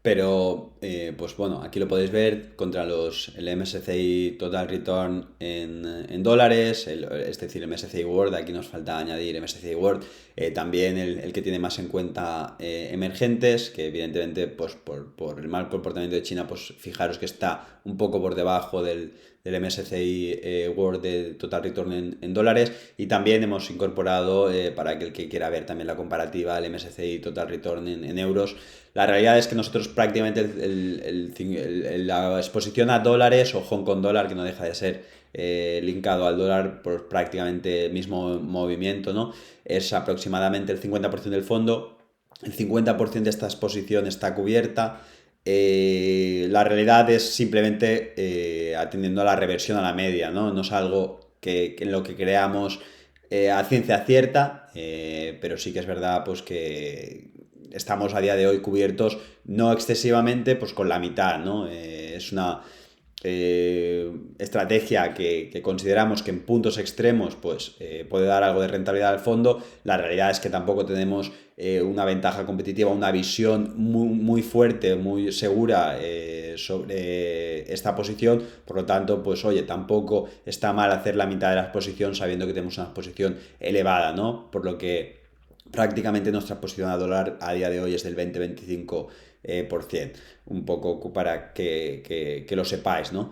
Pero, pues bueno, aquí lo podéis ver contra el MSCI Total Return en dólares, es decir, el MSCI World. Aquí nos falta añadir MSCI World. También el que tiene más en cuenta emergentes, que evidentemente, pues por el mal comportamiento de China, pues fijaros que está un poco por debajo del MSCI World de Total Return en dólares. Y también hemos incorporado, para aquel que quiera ver también la comparativa, el MSCI Total Return en euros. La realidad es que nosotros prácticamente la exposición a dólares, o Hong Kong dólar, que no deja de ser linkado al dólar por prácticamente el mismo movimiento, ¿no? Es aproximadamente el 50% del fondo. El 50% de esta exposición está cubierta. La realidad es simplemente atendiendo a la reversión a la media, ¿no? No es algo en lo que creamos a ciencia cierta, pero sí que es verdad pues que estamos a día de hoy cubiertos, no excesivamente, pues con la mitad, ¿no? Es una estrategia que consideramos que en puntos extremos pues puede dar algo de rentabilidad al fondo. La realidad es que tampoco tenemos una ventaja competitiva, una visión muy fuerte, muy segura sobre esta posición. Por lo tanto, pues oye, tampoco está mal hacer la mitad de la exposición sabiendo que tenemos una exposición elevada, ¿no? Por lo que prácticamente nuestra exposición a dólar a día de hoy es del 20-25%, un poco para que lo sepáis, ¿no?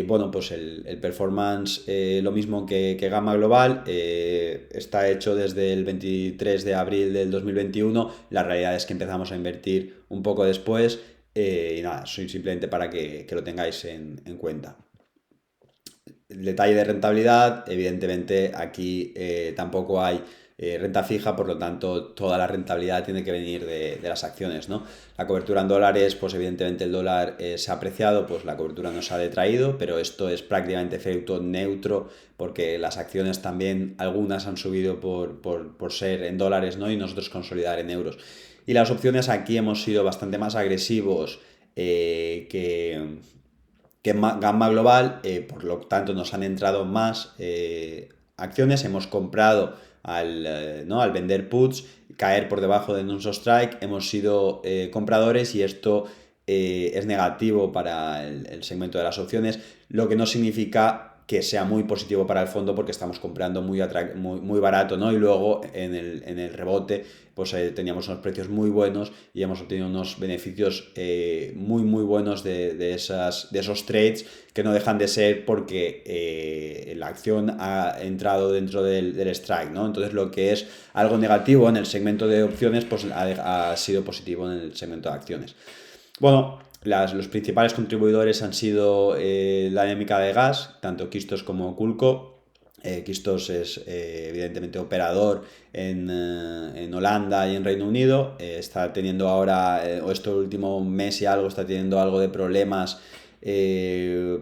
Bueno, pues el performance, lo mismo que Gamma Global, está hecho desde el 23 de abril del 2021. La realidad es que empezamos a invertir un poco después, y nada, soy simplemente para que lo tengáis en cuenta. El detalle de rentabilidad, evidentemente aquí tampoco hay renta fija, por lo tanto toda la rentabilidad tiene que venir de las acciones, ¿no? La cobertura en dólares, pues evidentemente el dólar se ha apreciado, pues la cobertura nos ha detraído, pero esto es prácticamente efecto neutro porque las acciones también, algunas han subido por ser en dólares, ¿no? Y nosotros consolidar en euros. Y las opciones, aquí hemos sido bastante más agresivos que Gamma Global, por lo tanto nos han entrado más acciones, hemos comprado ¿no? Al vender puts, caer por debajo de nuestro strike, hemos sido compradores, y esto es negativo para el segmento de las opciones, lo que no significa que sea muy positivo para el fondo porque estamos comprando muy barato, ¿no? Y luego en el rebote pues teníamos unos precios muy buenos y hemos obtenido unos beneficios muy buenos de esos trades, que no dejan de ser porque la acción ha entrado dentro del strike, ¿no? Entonces lo que es algo negativo en el segmento de opciones pues ha sido positivo en el segmento de acciones. Bueno, los principales contribuidores han sido la dinámica de gas, tanto Quistos como Culco. Kistos es evidentemente operador en Holanda y en Reino Unido. Está teniendo ahora, o este último mes y algo, está teniendo algo de problemas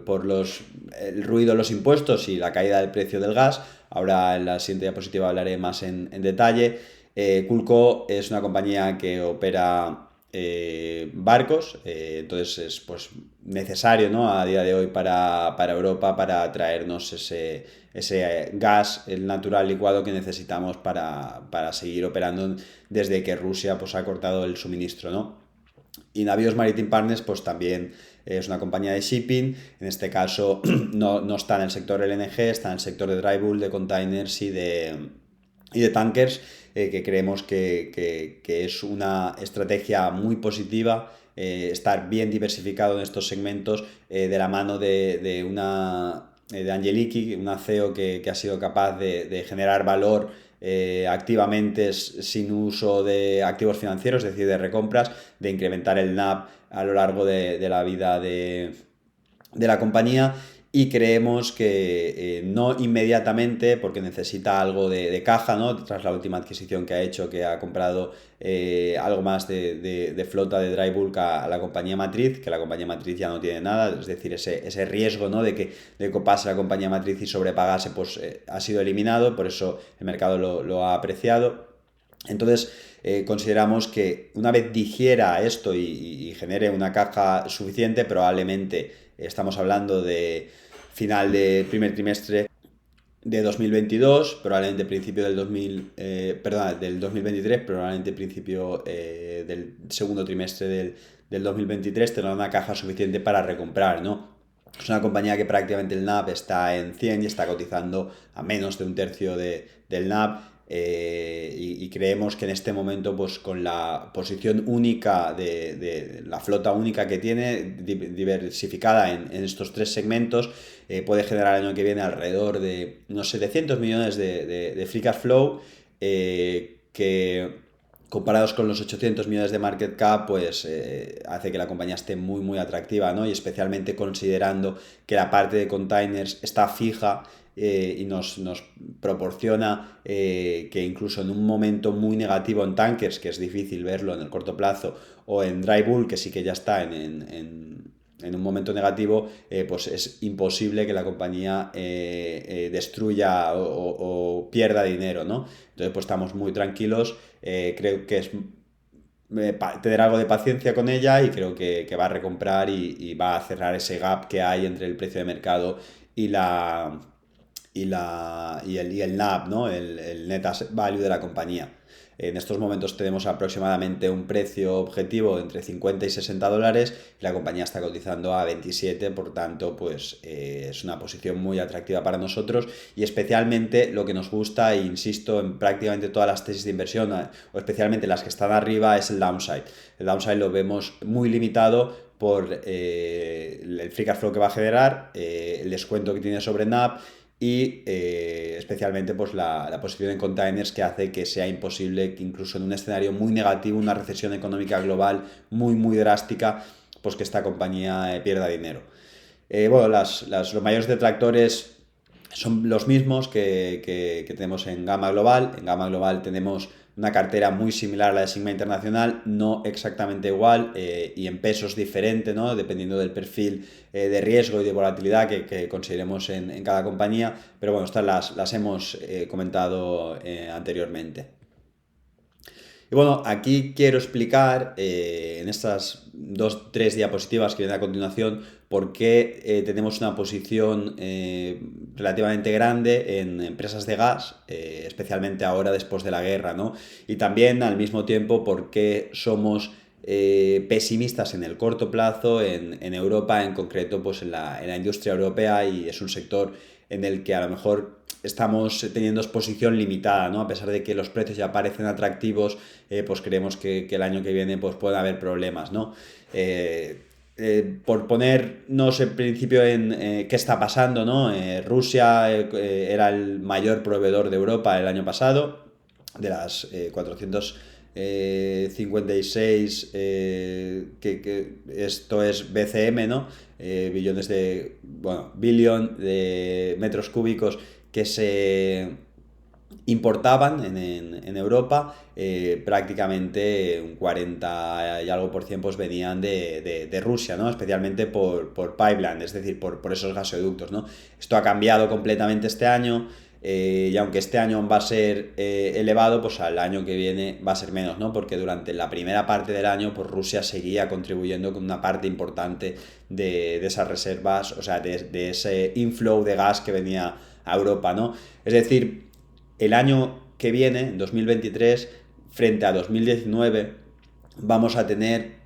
por el ruido de los impuestos y la caída del precio del gas. Ahora en la siguiente diapositiva hablaré más en detalle. Culco es una compañía que opera barcos, entonces es pues necesario, ¿no?, a día de hoy para Europa, para traernos ese gas, el natural licuado que necesitamos para seguir operando desde que Rusia pues ha cortado el suministro, ¿no? Y Navios Maritime Partners pues también es una compañía de shipping, en este caso no está en el sector LNG, está en el sector de dry bulk, de containers y de tankers, que creemos que es una estrategia muy positiva, estar bien diversificado en estos segmentos, de la mano de Angeliki, una CEO que ha sido capaz de generar valor activamente sin uso de activos financieros, es decir, de recompras, de incrementar el NAV a lo largo de la vida de la compañía, y creemos que no inmediatamente, porque necesita algo de caja, ¿no?, tras la última adquisición que ha hecho, que ha comprado algo más de flota de dry bulk a la compañía matriz, que la compañía matriz ya no tiene nada, es decir, ese riesgo, ¿no?, de que pase la compañía matriz y sobrepagase, pues ha sido eliminado, por eso el mercado lo ha apreciado. Entonces, consideramos que una vez digiera esto y genere una caja suficiente, probablemente estamos hablando de final de primer trimestre de 2022, probablemente principio del 2023, probablemente principio del segundo trimestre del 2023, tendrá una caja suficiente para recomprar, ¿no? Es una compañía que prácticamente el NAV está en 100 y está cotizando a menos de un tercio del NAV. Y creemos que en este momento, pues con la posición única de la flota única que tiene, diversificada en estos tres segmentos, puede generar el año que viene alrededor de unos 700 millones de free cash flow, que comparados con los 800 millones de market cap, pues hace que la compañía esté muy atractiva, ¿no? Y especialmente considerando que la parte de containers está fija, y nos proporciona que incluso en un momento muy negativo en tankers, que es difícil verlo en el corto plazo, o en dry bulk, que sí que ya está en un momento negativo, pues es imposible que la compañía destruya o pierda dinero, ¿no? Entonces pues estamos muy tranquilos, creo que es tener algo de paciencia con ella, y creo que va a recomprar y va a cerrar ese gap que hay entre el precio de mercado y el NAV, ¿no? El Net Asset Value de la compañía. En estos momentos tenemos aproximadamente un precio objetivo entre 50 y 60 dólares, y la compañía está cotizando a 27, por tanto, pues es una posición muy atractiva para nosotros, y especialmente lo que nos gusta, e insisto, en prácticamente todas las tesis de inversión, o especialmente las que están arriba, es el downside. El downside lo vemos muy limitado por el free cash flow que va a generar, el descuento que tiene sobre NAV, y especialmente pues la posición en containers, que hace que sea imposible que incluso en un escenario muy negativo, una recesión económica global muy drástica, pues que esta compañía pierda dinero. Bueno, los mayores detractores son los mismos que tenemos en Gamma Global. En Gamma Global tenemos una cartera muy similar a la de Sigma Internacional, no exactamente igual, y en pesos diferente, ¿no?, dependiendo del perfil de riesgo y de volatilidad que consideremos en cada compañía, pero bueno, estas las hemos comentado anteriormente. Y bueno, aquí quiero explicar en estas 2-3 diapositivas que vienen a continuación por qué tenemos una posición relativamente grande en empresas de gas, especialmente ahora después de la guerra, ¿no? Y también al mismo tiempo por qué somos pesimistas en el corto plazo en Europa, en concreto pues en la industria europea, y es un sector en el que a lo mejor estamos teniendo exposición limitada, ¿no? A pesar de que los precios ya parecen atractivos, pues creemos que el año que viene pues pueden haber problemas, ¿no? Por ponernos en principio en qué está pasando, ¿no? Rusia era el mayor proveedor de Europa el año pasado, de las 456, que esto es BCM, ¿no? Billón de metros cúbicos que se importaban en Europa, prácticamente un 40 y algo por ciento pues venían de Rusia, ¿no? Especialmente por pipeline, es decir, por esos gasoductos, ¿no? Esto ha cambiado completamente este año, y aunque este año va a ser elevado, pues al año que viene va a ser menos, ¿no? Porque durante la primera parte del año, pues Rusia seguía contribuyendo con una parte importante de esas reservas, o sea, de ese inflow de gas que venía a Europa, ¿no? Es decir, el año que viene, en 2023, frente a 2019, vamos a tener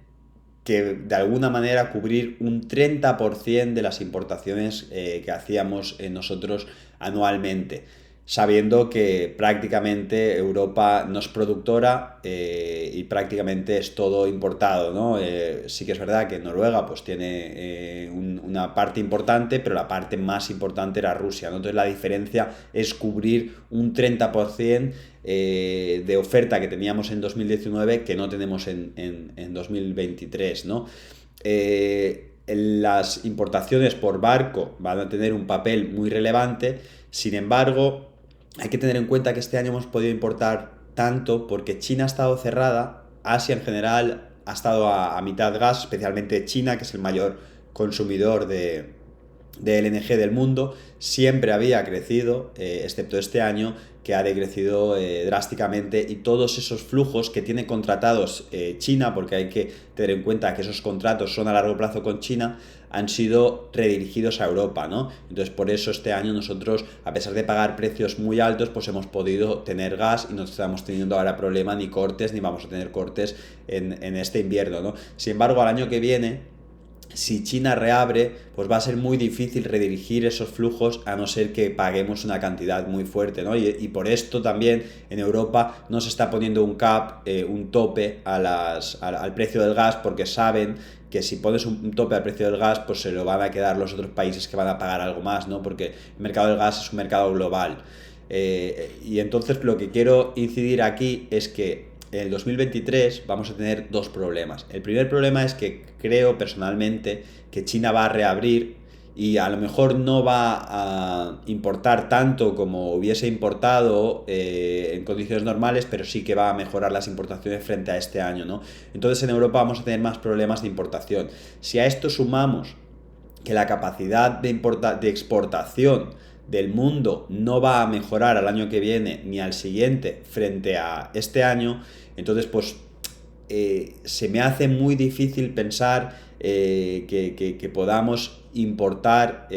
que de alguna manera cubrir un 30% de las importaciones que hacíamos nosotros anualmente, sabiendo que prácticamente Europa no es productora y prácticamente es todo importado, ¿no? Sí que es verdad que Noruega pues tiene una parte importante, pero la parte más importante era Rusia, ¿no? Entonces la diferencia es cubrir un 30% de oferta que teníamos en 2019 que no tenemos en 2023, ¿no? Las importaciones por barco van a tener un papel muy relevante, sin embargo, hay que tener en cuenta que este año hemos podido importar tanto porque China ha estado cerrada, Asia en general ha estado a mitad gas, especialmente China, que es el mayor consumidor de LNG del mundo, siempre había crecido, excepto este año que ha decrecido drásticamente, y todos esos flujos que tiene contratados China, porque hay que tener en cuenta que esos contratos son a largo plazo con China, han sido redirigidos a Europa, ¿no? Entonces por eso este año nosotros, a pesar de pagar precios muy altos, pues hemos podido tener gas y no estamos teniendo ahora problema ni cortes, ni vamos a tener cortes en este invierno, ¿no? Sin embargo, al año que viene, si China reabre, pues va a ser muy difícil redirigir esos flujos a no ser que paguemos una cantidad muy fuerte, ¿no? Y por esto también en Europa no se está poniendo un cap, un tope al precio del gas, porque saben que si pones un tope al precio del gas, pues se lo van a quedar los otros países que van a pagar algo más, ¿no? Porque el mercado del gas es un mercado global. Y entonces lo que quiero incidir aquí es que en el 2023 vamos a tener dos problemas. El primer problema es que creo personalmente que China va a reabrir y a lo mejor no va a importar tanto como hubiese importado en condiciones normales, pero sí que va a mejorar las importaciones frente a este año, ¿no? Entonces en Europa vamos a tener más problemas de importación. Si a esto sumamos que la capacidad de exportación del mundo no va a mejorar al año que viene ni al siguiente frente a este año, entonces pues se me hace muy difícil pensar que podamos importar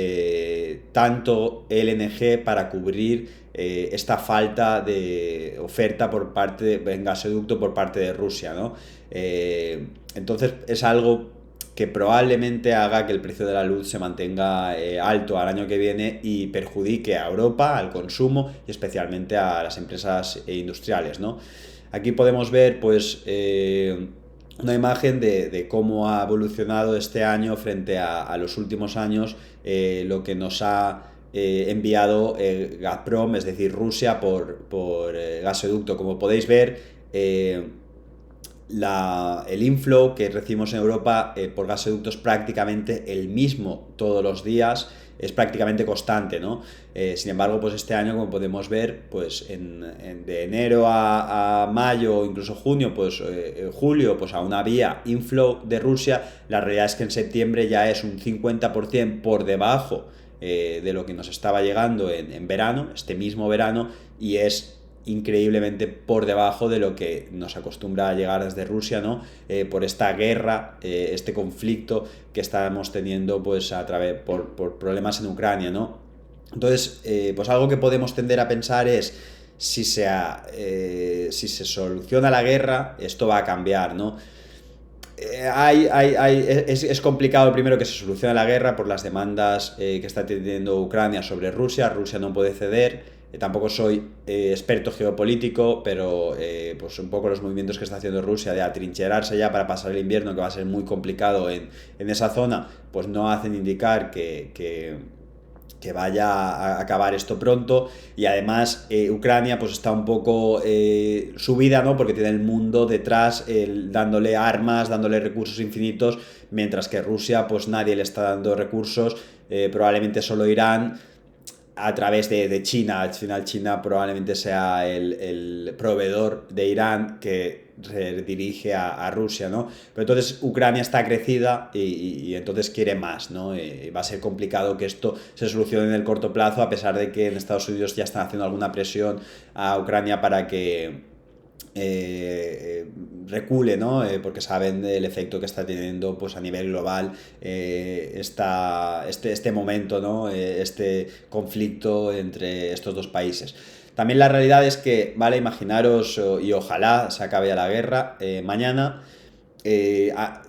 tanto LNG para cubrir esta falta de oferta por parte en gasoducto por parte de Rusia, ¿no? Entonces es algo que probablemente haga que el precio de la luz se mantenga alto al año que viene y perjudique a Europa, al consumo y especialmente a las empresas industriales, ¿no? Aquí podemos ver pues una imagen de cómo ha evolucionado este año frente a los últimos años, lo que nos ha enviado Gazprom, es decir, Rusia por gasoducto. Como podéis ver, el inflow que recibimos en Europa por gasoductos es prácticamente el mismo todos los días, es prácticamente constante, ¿no? Sin embargo, pues este año, como podemos ver, pues de enero a mayo o incluso junio, pues julio, pues aún había inflow de Rusia. La realidad es que en septiembre ya es un 50% por debajo de lo que nos estaba llegando en verano, este mismo verano, y es increíblemente por debajo de lo que nos acostumbra a llegar desde Rusia, ¿no? Por esta guerra, este conflicto que estamos teniendo pues por problemas en Ucrania, ¿no? Entonces, pues algo que podemos tender a pensar es si se soluciona la guerra, esto va a cambiar, ¿no? Es complicado primero que se solucione la guerra por las demandas que está teniendo Ucrania sobre Rusia. Rusia no puede ceder. Tampoco soy experto geopolítico, pero pues un poco los movimientos que está haciendo Rusia de atrincherarse ya para pasar el invierno, que va a ser muy complicado en esa zona, pues no hacen indicar que vaya a acabar esto pronto. Y además Ucrania pues está un poco subida, ¿no? Porque tiene el mundo detrás dándole armas, dándole recursos infinitos, mientras que Rusia pues nadie le está dando recursos, probablemente solo Irán. a través de China. Al final China probablemente sea el proveedor de Irán que se dirige a Rusia, ¿no? Pero entonces Ucrania está crecida y entonces quiere más, ¿no? Va a ser complicado que esto se solucione en el corto plazo, a pesar de que en Estados Unidos ya están haciendo alguna presión a Ucrania para que recule, ¿no? Porque saben el efecto que está teniendo pues, a nivel global este momento, ¿no? Este conflicto entre estos dos países. También la realidad es que, vale, imaginaros, y ojalá se acabe ya la guerra mañana.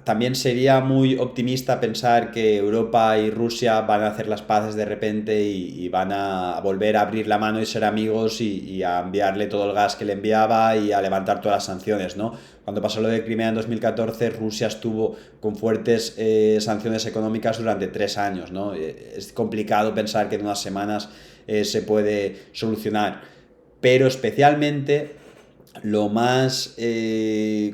También sería muy optimista pensar que Europa y Rusia van a hacer las paces de repente y van a volver a abrir la mano y ser amigos y a enviarle todo el gas que le enviaba y a levantar todas las sanciones, ¿no? Cuando pasó lo de Crimea en 2014, Rusia estuvo con fuertes sanciones económicas durante 3 años, ¿no? Es complicado pensar que en unas semanas se puede solucionar, pero especialmente lo más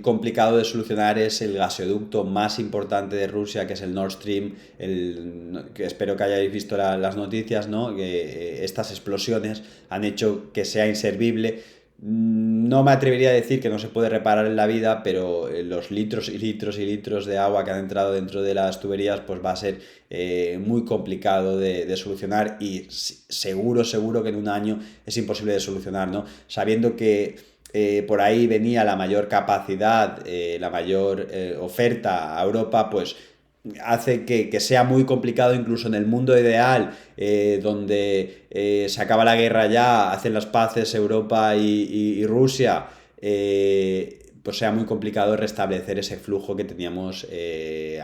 complicado de solucionar es el gasoducto más importante de Rusia, que es el Nord Stream, que espero que hayáis visto las noticias, ¿no? Que estas explosiones han hecho que sea inservible. No me atrevería a decir que no se puede reparar en la vida, pero los litros y litros y litros de agua que han entrado dentro de las tuberías, pues va a ser muy complicado de solucionar y seguro que en un año es imposible de solucionar, ¿no? Sabiendo que por ahí venía la mayor capacidad, la mayor oferta a Europa, pues hace que sea muy complicado incluso en el mundo ideal, donde se acaba la guerra ya, hacen las paces Europa y Rusia, pues sea muy complicado restablecer ese flujo que teníamos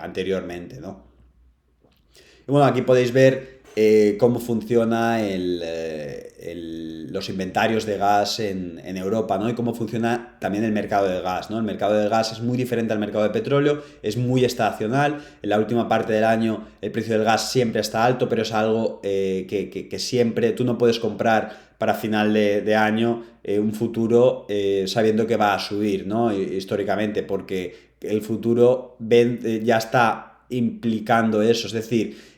anteriormente, ¿no? Y bueno, aquí podéis ver cómo funciona los inventarios de gas en Europa, ¿no? Y cómo funciona también el mercado del gas, ¿no? El mercado del gas es muy diferente al mercado de petróleo, es muy estacional. En la última parte del año el precio del gas siempre está alto, pero es algo que siempre tú no puedes comprar para final de año un futuro sabiendo que va a subir, ¿no? Históricamente, porque el futuro ya está implicando eso, es decir,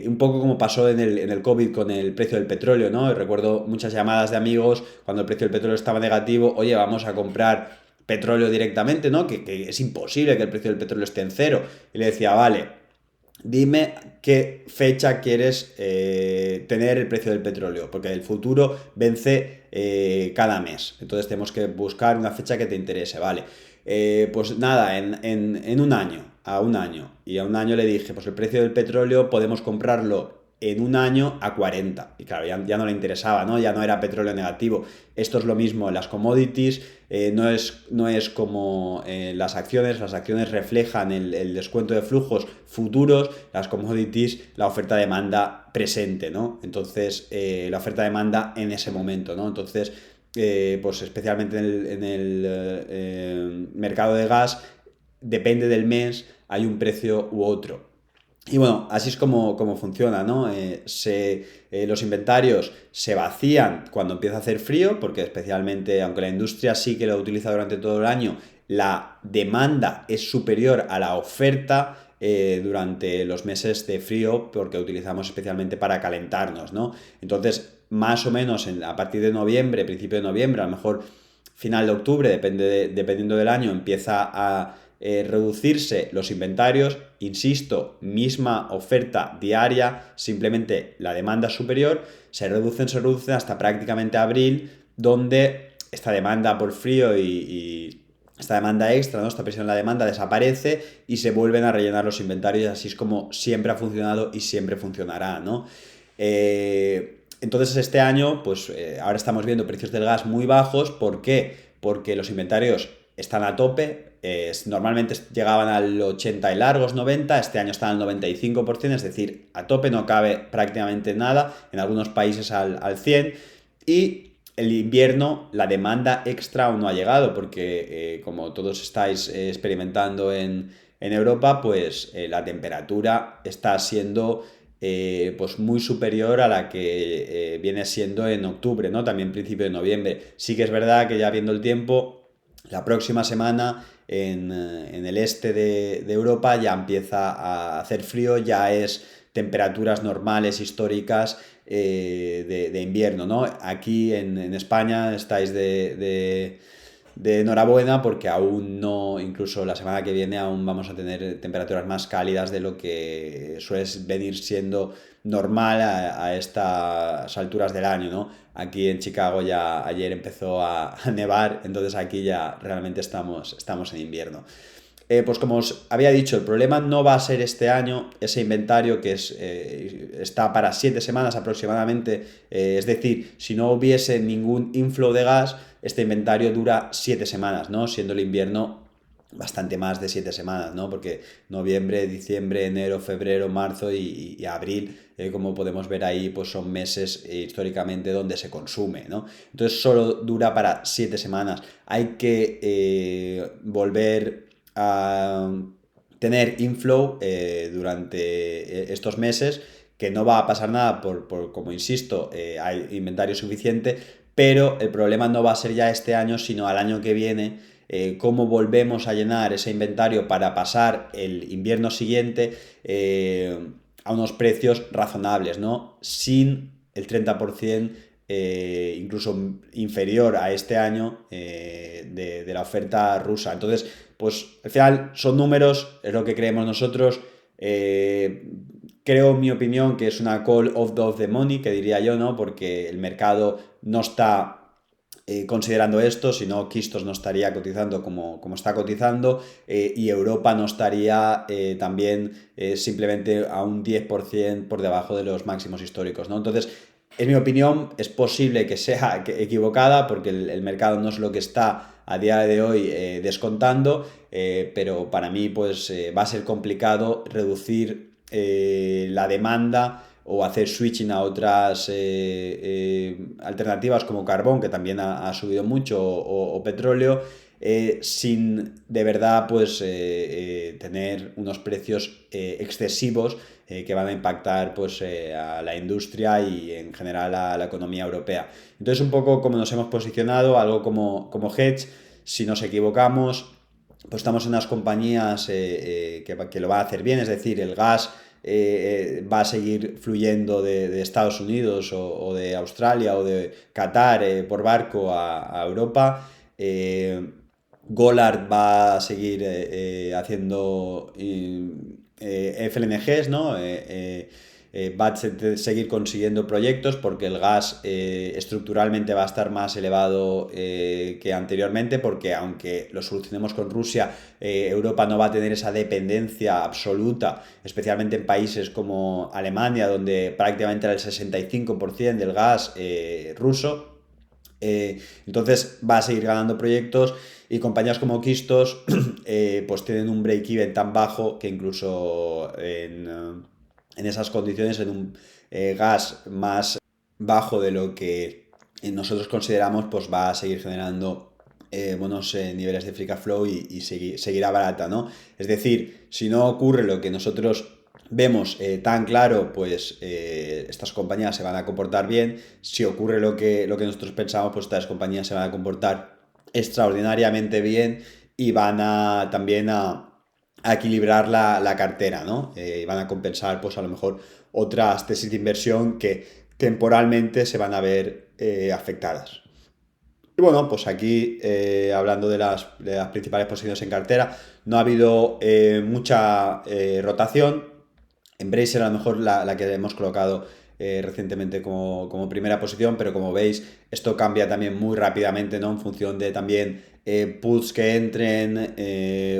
un poco como pasó en el COVID con el precio del petróleo, ¿no? Recuerdo muchas llamadas de amigos cuando el precio del petróleo estaba negativo, oye, vamos a comprar petróleo directamente, ¿no? Que es imposible que el precio del petróleo esté en cero. Y le decía, vale, dime qué fecha quieres tener el precio del petróleo, porque el futuro vence cada mes. Entonces tenemos que buscar una fecha que te interese, ¿vale? Pues nada, en un año, a un año. Y a un año le dije, pues el precio del petróleo podemos comprarlo en un año a 40. Y claro, ya no le interesaba, ¿no? Ya no era petróleo negativo. Esto es lo mismo en las commodities, no es como las acciones reflejan el descuento de flujos futuros, las commodities, la oferta-demanda presente, ¿no? Entonces, la oferta-demanda en ese momento, ¿no? Entonces, pues especialmente en el mercado de gas, depende del mes, hay un precio u otro. Y bueno, así es como funciona, ¿no? Los inventarios se vacían cuando empieza a hacer frío, porque especialmente, aunque la industria sí que lo utiliza durante todo el año, la demanda es superior a la oferta durante los meses de frío, porque utilizamos especialmente para calentarnos, ¿no? Entonces, más o menos a partir de noviembre, principio de noviembre, a lo mejor final de octubre, dependiendo del año, empieza a reducirse los inventarios, insisto, misma oferta diaria, simplemente la demanda superior, se reducen hasta prácticamente abril, donde esta demanda por frío y esta demanda extra, ¿no? Esta presión en la demanda desaparece y se vuelven a rellenar los inventarios, y así es como siempre ha funcionado y siempre funcionará, ¿no? Entonces este año, pues ahora estamos viendo precios del gas muy bajos. ¿Por qué? Porque los inventarios están a tope, normalmente llegaban al 80 y largos, 90, este año están al 95%, es decir, a tope, no cabe prácticamente nada, en algunos países al 100%, y el invierno, la demanda extra aún no ha llegado, porque como todos estáis experimentando en Europa, pues la temperatura está siendo pues muy superior a la que viene siendo en octubre, ¿no? También principio de noviembre. Sí que es verdad que ya viendo el tiempo, la próxima semana en el este de Europa ya empieza a hacer frío, ya es temperaturas normales históricas de invierno, ¿no? Aquí en España estáis de enhorabuena porque aún no, incluso la semana que viene aún vamos a tener temperaturas más cálidas de lo que suele venir siendo normal a estas alturas del año, ¿no? Aquí en Chicago ya ayer empezó a nevar, entonces aquí ya realmente estamos en invierno. Pues como os había dicho, el problema no va a ser este año ese inventario que está para 7 semanas aproximadamente, es decir, si no hubiese ningún inflow de gas, este inventario dura 7 semanas, ¿no? Siendo el invierno bastante más de 7 semanas, ¿no? Porque noviembre, diciembre, enero, febrero, marzo y abril, como podemos ver ahí, pues son meses históricamente donde se consume, ¿no? Entonces solo dura para 7 semanas. Hay que volver a tener inflow durante estos meses, que no va a pasar nada como insisto, hay inventario suficiente, pero el problema no va a ser ya este año, sino al año que viene, cómo volvemos a llenar ese inventario para pasar el invierno siguiente a unos precios razonables, ¿no? Sin el 30%, incluso inferior a este año de la oferta rusa. Entonces, pues al final son números, es lo que creemos nosotros. Creo, en mi opinión, que es una call of the money, que diría yo, ¿no? Porque el mercado no está considerando esto, si no, Kistos no estaría cotizando como está cotizando, y Europa no estaría también simplemente a un 10% por debajo de los máximos históricos, ¿no? Entonces, en mi opinión, es posible que sea equivocada porque el mercado no es lo que está a día de hoy descontando, pero para mí pues va a ser complicado reducir la demanda o hacer switching a otras alternativas como carbón, que también ha subido mucho, o petróleo, sin de verdad pues tener unos precios excesivos que van a impactar pues a la industria y en general a la economía europea. Entonces un poco como nos hemos posicionado, algo como hedge, si nos equivocamos, pues estamos en unas compañías que lo van a hacer bien, es decir, el gas va a seguir fluyendo de Estados Unidos o de Australia o de Qatar por barco a Europa. Gollard va a seguir haciendo FLNGs, ¿no? Va a seguir consiguiendo proyectos porque el gas estructuralmente va a estar más elevado que anteriormente, porque aunque lo solucionemos con Rusia, Europa no va a tener esa dependencia absoluta, especialmente en países como Alemania, donde prácticamente era el 65% del gas ruso. Entonces va a seguir ganando proyectos, y compañías como Kistos pues tienen un break-even tan bajo que incluso en esas condiciones, en un gas más bajo de lo que nosotros consideramos, pues va a seguir generando buenos niveles de free cash flow y seguirá barata, ¿no? Es decir, si no ocurre lo que nosotros vemos tan claro, pues estas compañías se van a comportar bien. Si ocurre lo que nosotros pensamos, pues estas compañías se van a comportar extraordinariamente bien y van a también a equilibrar la cartera, ¿no? Van a compensar, pues a lo mejor, otras tesis de inversión que temporalmente se van a ver afectadas. Y bueno, pues aquí hablando de las principales posiciones en cartera, no ha habido mucha rotación. Embracer a lo mejor la que hemos colocado recientemente como primera posición, pero como veis, esto cambia también muy rápidamente, ¿no? En función de también puts que entren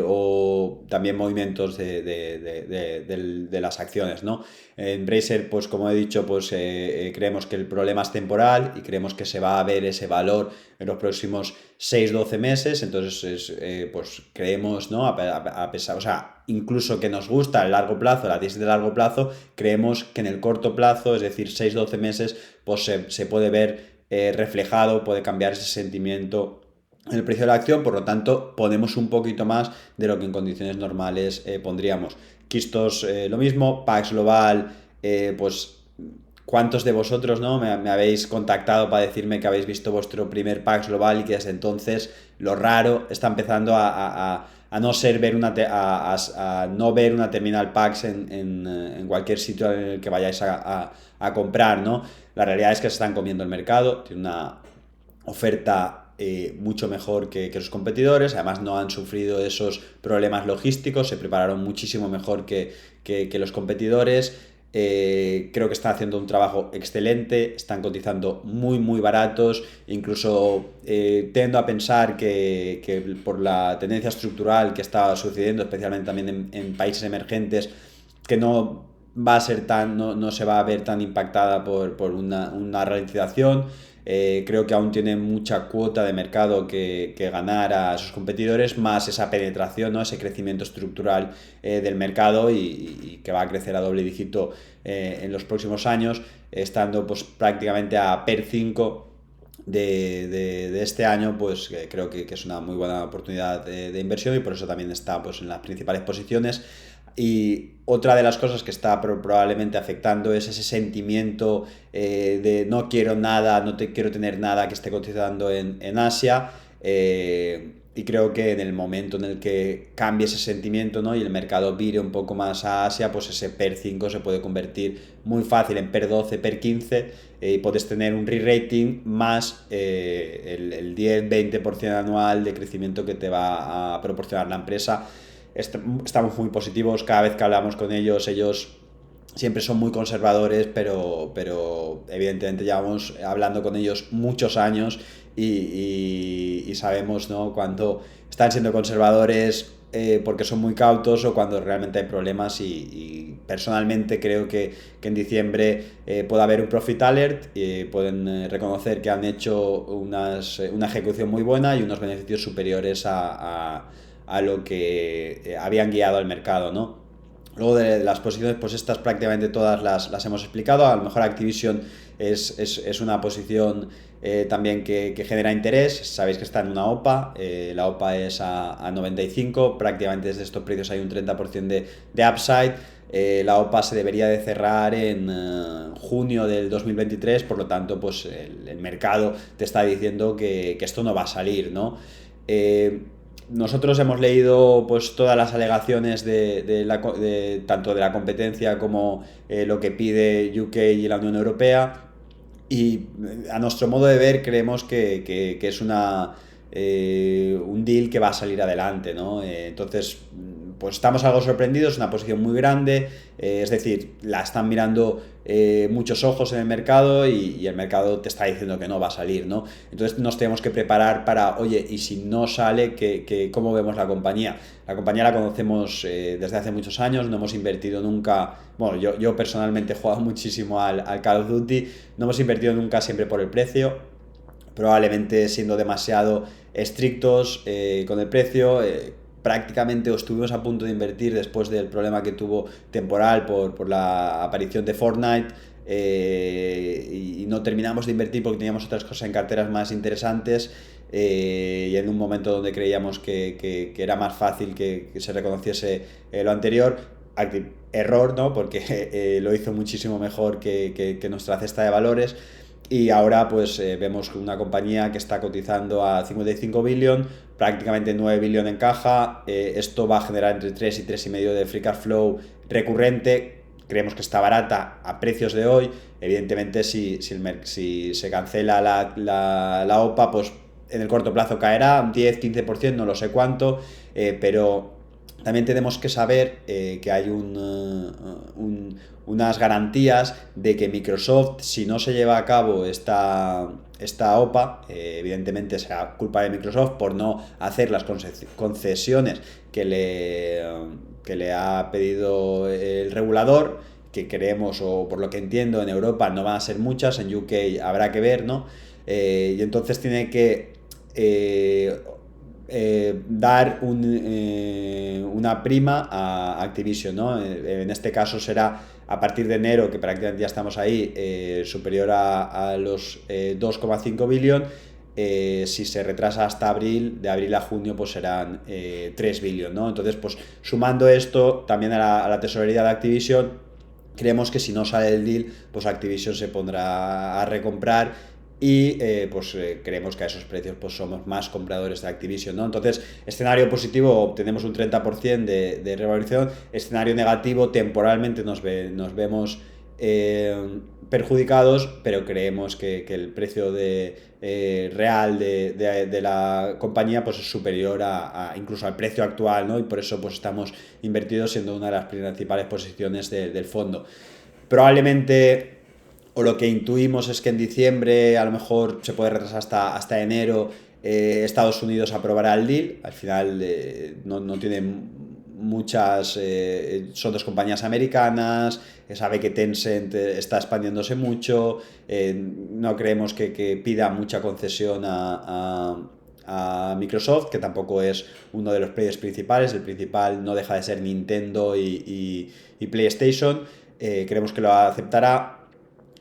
o también movimientos de las acciones, ¿no? En Embracer, pues como he dicho, pues creemos que el problema es temporal y creemos que se va a ver ese valor en los próximos 6-12 meses, entonces pues creemos, ¿no? A pesar, o sea, incluso que nos gusta el largo plazo, la tesis de largo plazo, creemos que en el corto plazo, es decir, 6-12 meses, pues se puede ver reflejado, puede cambiar ese sentimiento en el precio de la acción, por lo tanto ponemos un poquito más de lo que en condiciones normales pondríamos. Kistos lo mismo, Pax Global, pues ¿cuántos de vosotros, no, me habéis contactado para decirme que habéis visto vuestro primer Pax Global y que desde entonces lo raro está empezando a no ser ver a no ver una terminal PAX en cualquier sitio en el que vayáis a comprar, ¿no? La realidad es que se están comiendo el mercado, tiene una oferta mucho mejor que sus competidores, además no han sufrido esos problemas logísticos, se prepararon muchísimo mejor que los competidores. Creo que están haciendo un trabajo excelente, están cotizando muy baratos, incluso tendo a pensar que por la tendencia estructural que está sucediendo, especialmente también en países emergentes, que no va a ser no se va a ver tan impactada por una ralentización. Creo que aún tiene mucha cuota de mercado que ganar a sus competidores, más esa penetración, ¿no? Ese crecimiento estructural del mercado y que va a crecer a doble dígito en los próximos años, estando pues prácticamente a PER 5 de este año, pues creo que es una muy buena oportunidad de inversión y por eso también está pues en las principales posiciones. Y otra de las cosas que está probablemente afectando es ese sentimiento de no quiero nada, no quiero tener nada que esté cotizando en Asia. Y creo que en el momento en el que cambie ese sentimiento, ¿no? Y el mercado vire un poco más a Asia, pues ese PER 5 se puede convertir muy fácil en PER 12, PER 15 y puedes tener un re-rating más el 10-20% anual de crecimiento que te va a proporcionar la empresa. Estamos muy positivos, cada vez que hablamos con ellos siempre son muy conservadores, pero evidentemente llevamos hablando con ellos muchos años y sabemos, ¿no?, cuando están siendo conservadores porque son muy cautos o cuando realmente hay problemas y personalmente creo que en diciembre puede haber un profit alert y pueden reconocer que han hecho una ejecución muy buena y unos beneficios superiores a lo que habían guiado al mercado, ¿no? Luego de las posiciones, pues estas prácticamente todas las hemos explicado. A lo mejor Activision es una posición también que genera interés. Sabéis que está en una OPA, la OPA es a 95, prácticamente desde estos precios hay un 30% de upside. La OPA se debería de cerrar en junio del 2023, por lo tanto pues el mercado te está diciendo que esto no va a salir, ¿no? Nosotros hemos leído pues todas las alegaciones tanto de la competencia como lo que pide UK y la Unión Europea y a nuestro modo de ver creemos que es un deal que va a salir adelante, ¿no? Entonces pues estamos algo sorprendidos, es una posición muy grande, es decir, la están mirando muchos ojos en el mercado y el mercado te está diciendo que no va a salir, ¿no? Entonces nos tenemos que preparar para, oye, y si no sale, ¿cómo vemos la compañía? La compañía la conocemos desde hace muchos años, no hemos invertido nunca, bueno, yo personalmente he jugado muchísimo al Call of Duty, no hemos invertido nunca siempre por el precio, probablemente siendo demasiado estrictos con el precio. Prácticamente estuvimos a punto de invertir después del problema que tuvo temporal por la aparición de Fortnite y no terminamos de invertir porque teníamos otras cosas en carteras más interesantes y en un momento donde creíamos que era más fácil que se reconociese lo anterior. Error, ¿no? Porque lo hizo muchísimo mejor que nuestra cesta de valores. Y ahora pues vemos una compañía que está cotizando a 55 billion, prácticamente 9 billion en caja. Esto va a generar entre 3 y 3,5 de free cash flow recurrente. Creemos que está barata a precios de hoy. Evidentemente si se cancela la OPA, pues en el corto plazo caerá un 10-15%, no lo sé cuánto, pero también tenemos que saber que hay unas garantías de que Microsoft, si no se lleva a cabo esta OPA, evidentemente será culpa de Microsoft por no hacer las concesiones que le ha pedido el regulador, que creemos, o por lo que entiendo, en Europa no van a ser muchas, en UK habrá que ver, ¿no? Y entonces tiene que dar una prima a Activision, ¿no? En este caso será a partir de enero, que prácticamente ya estamos ahí, superior a los 2,5 billion. Si se retrasa hasta abril, de abril a junio, pues serán 3 billion, ¿no? Entonces, pues sumando esto también a la tesorería de Activision, creemos que si no sale el deal, pues Activision se pondrá a recomprar y creemos que a esos precios pues somos más compradores de Activision, ¿no? Entonces, escenario positivo, obtenemos un 30% de revalorización. Escenario negativo, temporalmente nos vemos perjudicados, pero creemos que el precio real de la compañía pues es superior incluso al precio actual, ¿no? Y por eso pues estamos invertidos, siendo una de las principales posiciones del fondo. Probablemente, o lo que intuimos es que en diciembre a lo mejor se puede retrasar hasta enero. Estados Unidos aprobará el deal. Al final no tiene muchas, son dos compañías americanas, sabe que Tencent está expandiéndose mucho, no creemos que pida mucha concesión a Microsoft, que tampoco es uno de los players principales. El principal no deja de ser Nintendo y PlayStation. Creemos que lo aceptará.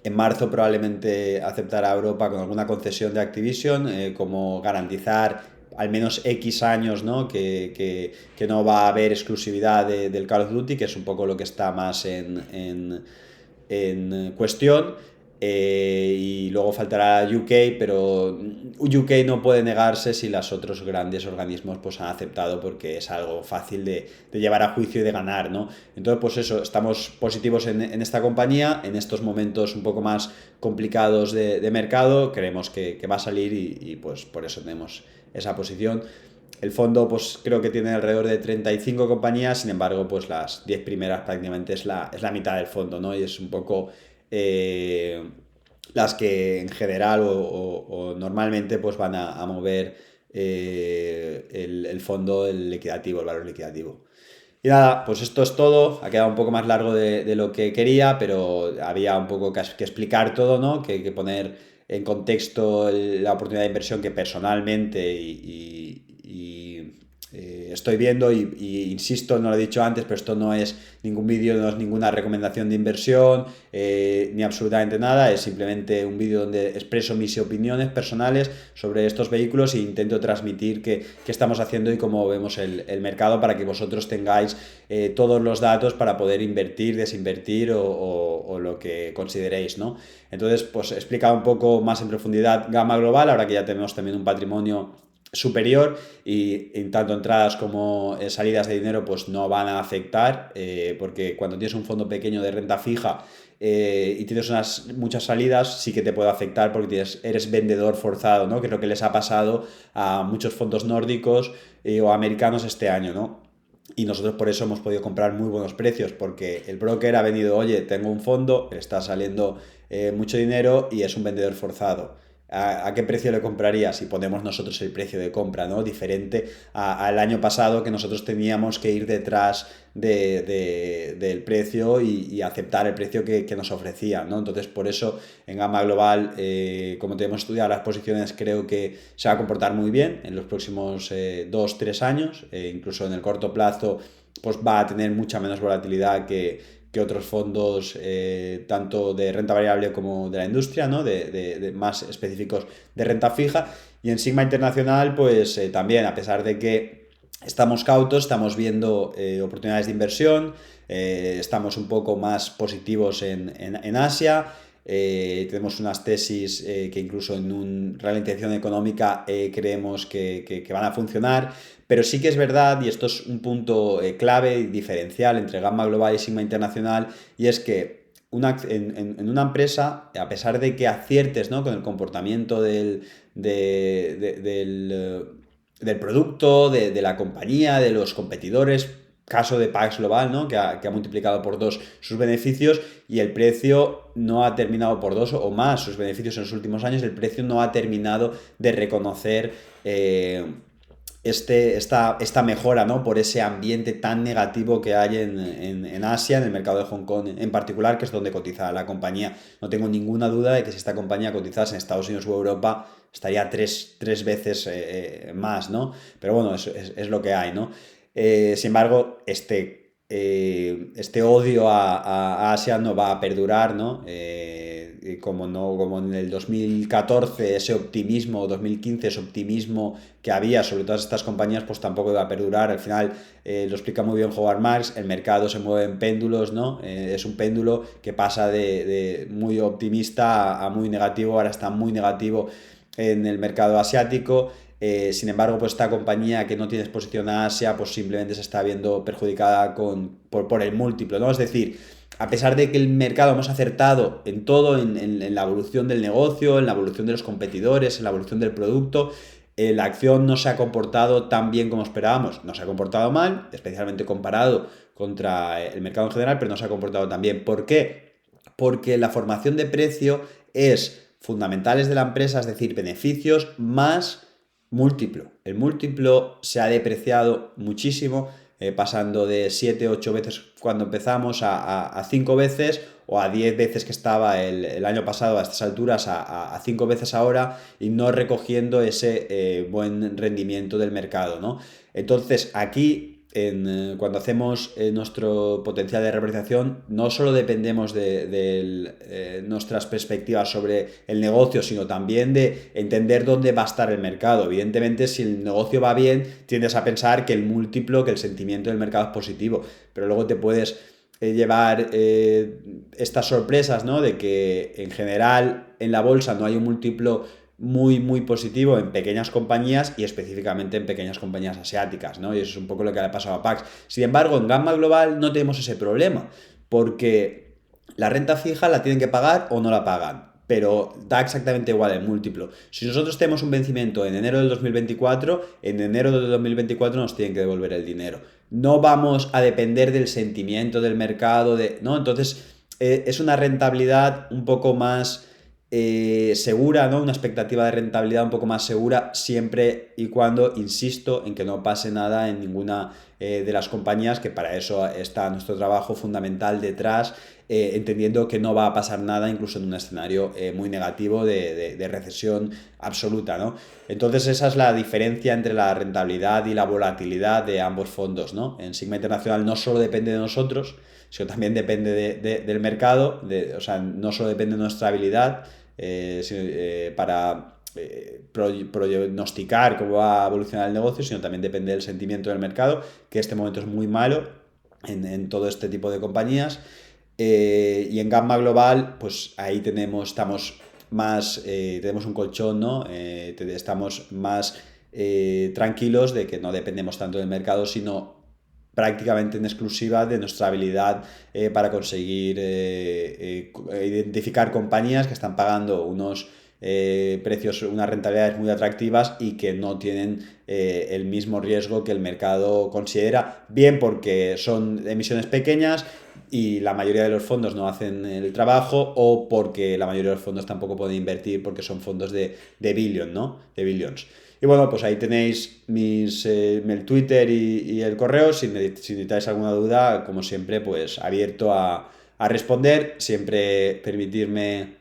En marzo probablemente aceptará Europa con alguna concesión de Activision, como garantizar al menos X años, ¿no? Que no va a haber exclusividad del Call of Duty, que es un poco lo que está más en cuestión. Y luego faltará UK, pero UK no puede negarse si los otros grandes organismos pues han aceptado, porque es algo fácil de llevar a juicio y de ganar, ¿no? Entonces, pues eso, estamos positivos en esta compañía, en estos momentos un poco más complicados de mercado. Creemos que va a salir y pues por eso tenemos esa posición. El fondo pues creo que tiene alrededor de 35 compañías, sin embargo pues las 10 primeras prácticamente es la mitad del fondo, ¿no? Y es un poco las que en general o normalmente pues van a mover el fondo, el liquidativo, el valor liquidativo. Y nada, pues esto es todo. Ha quedado un poco más largo de lo que quería, pero había un poco que explicar todo, ¿no? Que poner en contexto la oportunidad de inversión que personalmente estoy viendo y insisto, no lo he dicho antes, pero esto no es ningún vídeo, no es ninguna recomendación de inversión, ni absolutamente nada. Es simplemente un vídeo donde expreso mis opiniones personales sobre estos vehículos e intento transmitir qué estamos haciendo y cómo vemos el mercado, para que vosotros tengáis todos los datos para poder invertir, desinvertir o lo que consideréis, ¿no? Entonces, pues he explicado un poco más en profundidad Gamma Global, ahora que ya tenemos también un patrimonio superior, y en tanto entradas como salidas de dinero pues no van a afectar, porque cuando tienes un fondo pequeño de renta fija y tienes muchas salidas, sí que te puede afectar porque eres vendedor forzado, ¿no? Que es lo que les ha pasado a muchos fondos nórdicos o americanos este año, ¿no? Y nosotros por eso hemos podido comprar muy buenos precios, porque el broker ha venido, oye, tengo un fondo, está saliendo mucho dinero y es un vendedor forzado. ¿A qué precio le compraría? Si ponemos nosotros el precio de compra, ¿no? Diferente al año pasado, que nosotros teníamos que ir detrás del precio y aceptar el precio que nos ofrecía, ¿no? Entonces, por eso en Gamma Global, como tenemos estudiado las posiciones, creo que se va a comportar muy bien en los próximos 2-3 años. Incluso en el corto plazo pues va a tener mucha menos volatilidad que otros fondos, tanto de renta variable como de la industria, ¿no? De más específicos de renta fija. Y en Sigma Internacional, pues también, a pesar de que estamos cautos, estamos viendo oportunidades de inversión, estamos un poco más positivos en Asia. Tenemos unas tesis que incluso en una ralentización económica creemos que van a funcionar. Pero sí que es verdad, y esto es un punto clave y diferencial entre Gamma Global y Sigma Internacional, y es que en una empresa, a pesar de que aciertes, ¿no? Con el comportamiento del producto, de la compañía, de los competidores, caso de Pax Global, ¿no? Que ha multiplicado por 2 sus beneficios, y el precio no ha terminado por 2 o más sus beneficios en los últimos años. El precio no ha terminado de reconocer esta mejora, ¿no? Por ese ambiente tan negativo que hay en Asia, en el mercado de Hong Kong en particular, que es donde cotiza la compañía. No tengo ninguna duda de que si esta compañía cotizase en Estados Unidos o Europa, estaría tres veces más, ¿no? Pero bueno, es lo que hay, ¿no? Sin embargo, este este odio a Asia no va a perdurar, ¿no? Como no, como en el 2014 ese optimismo, 2015 ese optimismo que había sobre todas estas compañías, pues tampoco iba a perdurar. Al final, lo explica muy bien Howard Marks, el mercado se mueve en péndulos, ¿no? Es un péndulo que pasa de muy optimista a muy negativo, ahora está muy negativo en el mercado asiático. Sin embargo, pues esta compañía que no tiene exposición a Asia, pues simplemente se está viendo perjudicada por el múltiplo, ¿no? Es decir, a pesar de que el mercado hemos acertado en todo, en la evolución del negocio, en la evolución de los competidores, en la evolución del producto, la acción no se ha comportado tan bien como esperábamos. No se ha comportado mal, especialmente comparado contra el mercado en general, pero no se ha comportado tan bien. ¿Por qué? Porque la formación de precio es fundamentales de la empresa, es decir, beneficios más múltiplo. El múltiplo se ha depreciado muchísimo, pasando de 7, 8 veces cuando empezamos a 5 veces o a 10 veces que estaba el año pasado a estas alturas, a 5 veces ahora, y no recogiendo ese buen rendimiento del mercado, ¿no? Entonces, aquí cuando hacemos nuestro potencial de revalorización, no solo dependemos de nuestras perspectivas sobre el negocio, sino también de entender dónde va a estar el mercado. Evidentemente, si el negocio va bien, tiendes a pensar que el múltiplo, que el sentimiento del mercado es positivo, pero luego te puedes llevar estas sorpresas, ¿no? De que en general en la bolsa no hay un múltiplo muy positivo en pequeñas compañías y específicamente en pequeñas compañías asiáticas, ¿no? Y eso es un poco lo que le ha pasado a Pax. Sin embargo, en Gamma Global no tenemos ese problema, porque la renta fija la tienen que pagar o no la pagan, pero da exactamente igual el múltiplo. Si nosotros tenemos un vencimiento en enero del 2024, en enero del 2024 nos tienen que devolver el dinero. No vamos a depender del sentimiento del mercado, ¿no? Entonces, es una rentabilidad un poco más segura, ¿no? Una expectativa de rentabilidad un poco más segura, siempre y cuando, insisto, en que no pase nada en ninguna de las compañías, que para eso está nuestro trabajo fundamental detrás, entendiendo que no va a pasar nada incluso en un escenario muy negativo de recesión absoluta, ¿no? Entonces esa es la diferencia entre la rentabilidad y la volatilidad de ambos fondos, ¿no? En Sigma Internacional no solo depende de nosotros, sino también depende del mercado, o sea, no solo depende de nuestra habilidad para pronosticar cómo va a evolucionar el negocio, sino también depende del sentimiento del mercado, que en este momento es muy malo en todo este tipo de compañías. Y en Gamma Global, pues ahí estamos más, tenemos un colchón, ¿no? Estamos más tranquilos de que no dependemos tanto del mercado, sino prácticamente en exclusiva de nuestra habilidad para conseguir identificar compañías que están pagando unos precios, unas rentabilidades muy atractivas y que no tienen el mismo riesgo que el mercado considera, bien porque son emisiones pequeñas y la mayoría de los fondos no hacen el trabajo, o porque la mayoría de los fondos tampoco pueden invertir porque son fondos de billion, ¿no? De billions. Y bueno, pues ahí tenéis el Twitter y el correo. Si necesitáis alguna duda, como siempre, pues abierto a responder. Siempre permitirme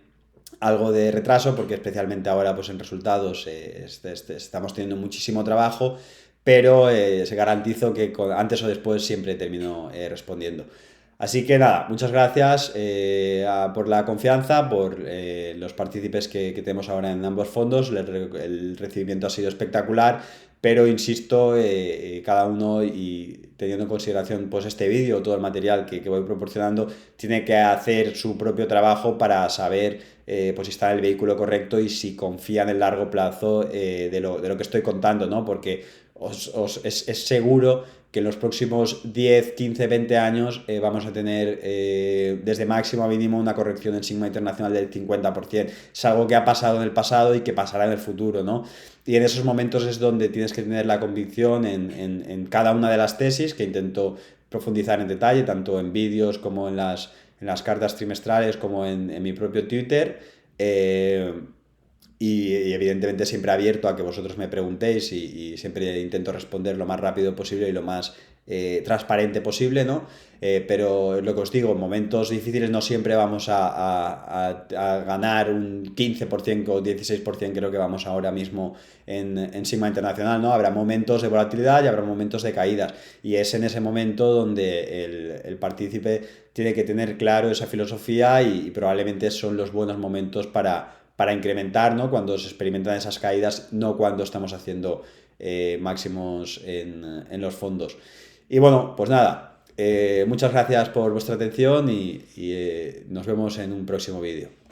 algo de retraso, porque especialmente ahora pues en resultados estamos teniendo muchísimo trabajo, pero se garantizo que antes o después siempre termino respondiendo. Así que nada, muchas gracias por la confianza, por los partícipes que tenemos ahora en ambos fondos. El recibimiento ha sido espectacular, pero insisto, cada uno, y teniendo en consideración pues este vídeo, todo el material que voy proporcionando, tiene que hacer su propio trabajo para saber pues si está en el vehículo correcto y si confía en el largo plazo de lo que estoy contando, ¿no? Porque es seguro que en los próximos 10, 15, 20 años vamos a tener desde máximo a mínimo una corrección en Sigma Internacional del 50%. Es algo que ha pasado en el pasado y que pasará en el futuro, ¿no? Y en esos momentos es donde tienes que tener la convicción en cada una de las tesis, que intento profundizar en detalle, tanto en vídeos como en las cartas trimestrales, como en mi propio Twitter. Y evidentemente siempre abierto a que vosotros me preguntéis y siempre intento responder lo más rápido posible y lo más transparente posible, ¿no? Pero lo que os digo, en momentos difíciles no siempre vamos a ganar un 15% o 16%, creo que vamos ahora mismo en Sigma Internacional, ¿no? Habrá momentos de volatilidad y habrá momentos de caídas. Y es en ese momento donde el partícipe tiene que tener claro esa filosofía y probablemente son los buenos momentos para incrementar, ¿no? Cuando se experimentan esas caídas, no cuando estamos haciendo máximos en los fondos. Y bueno, pues nada, muchas gracias por vuestra atención y nos vemos en un próximo vídeo.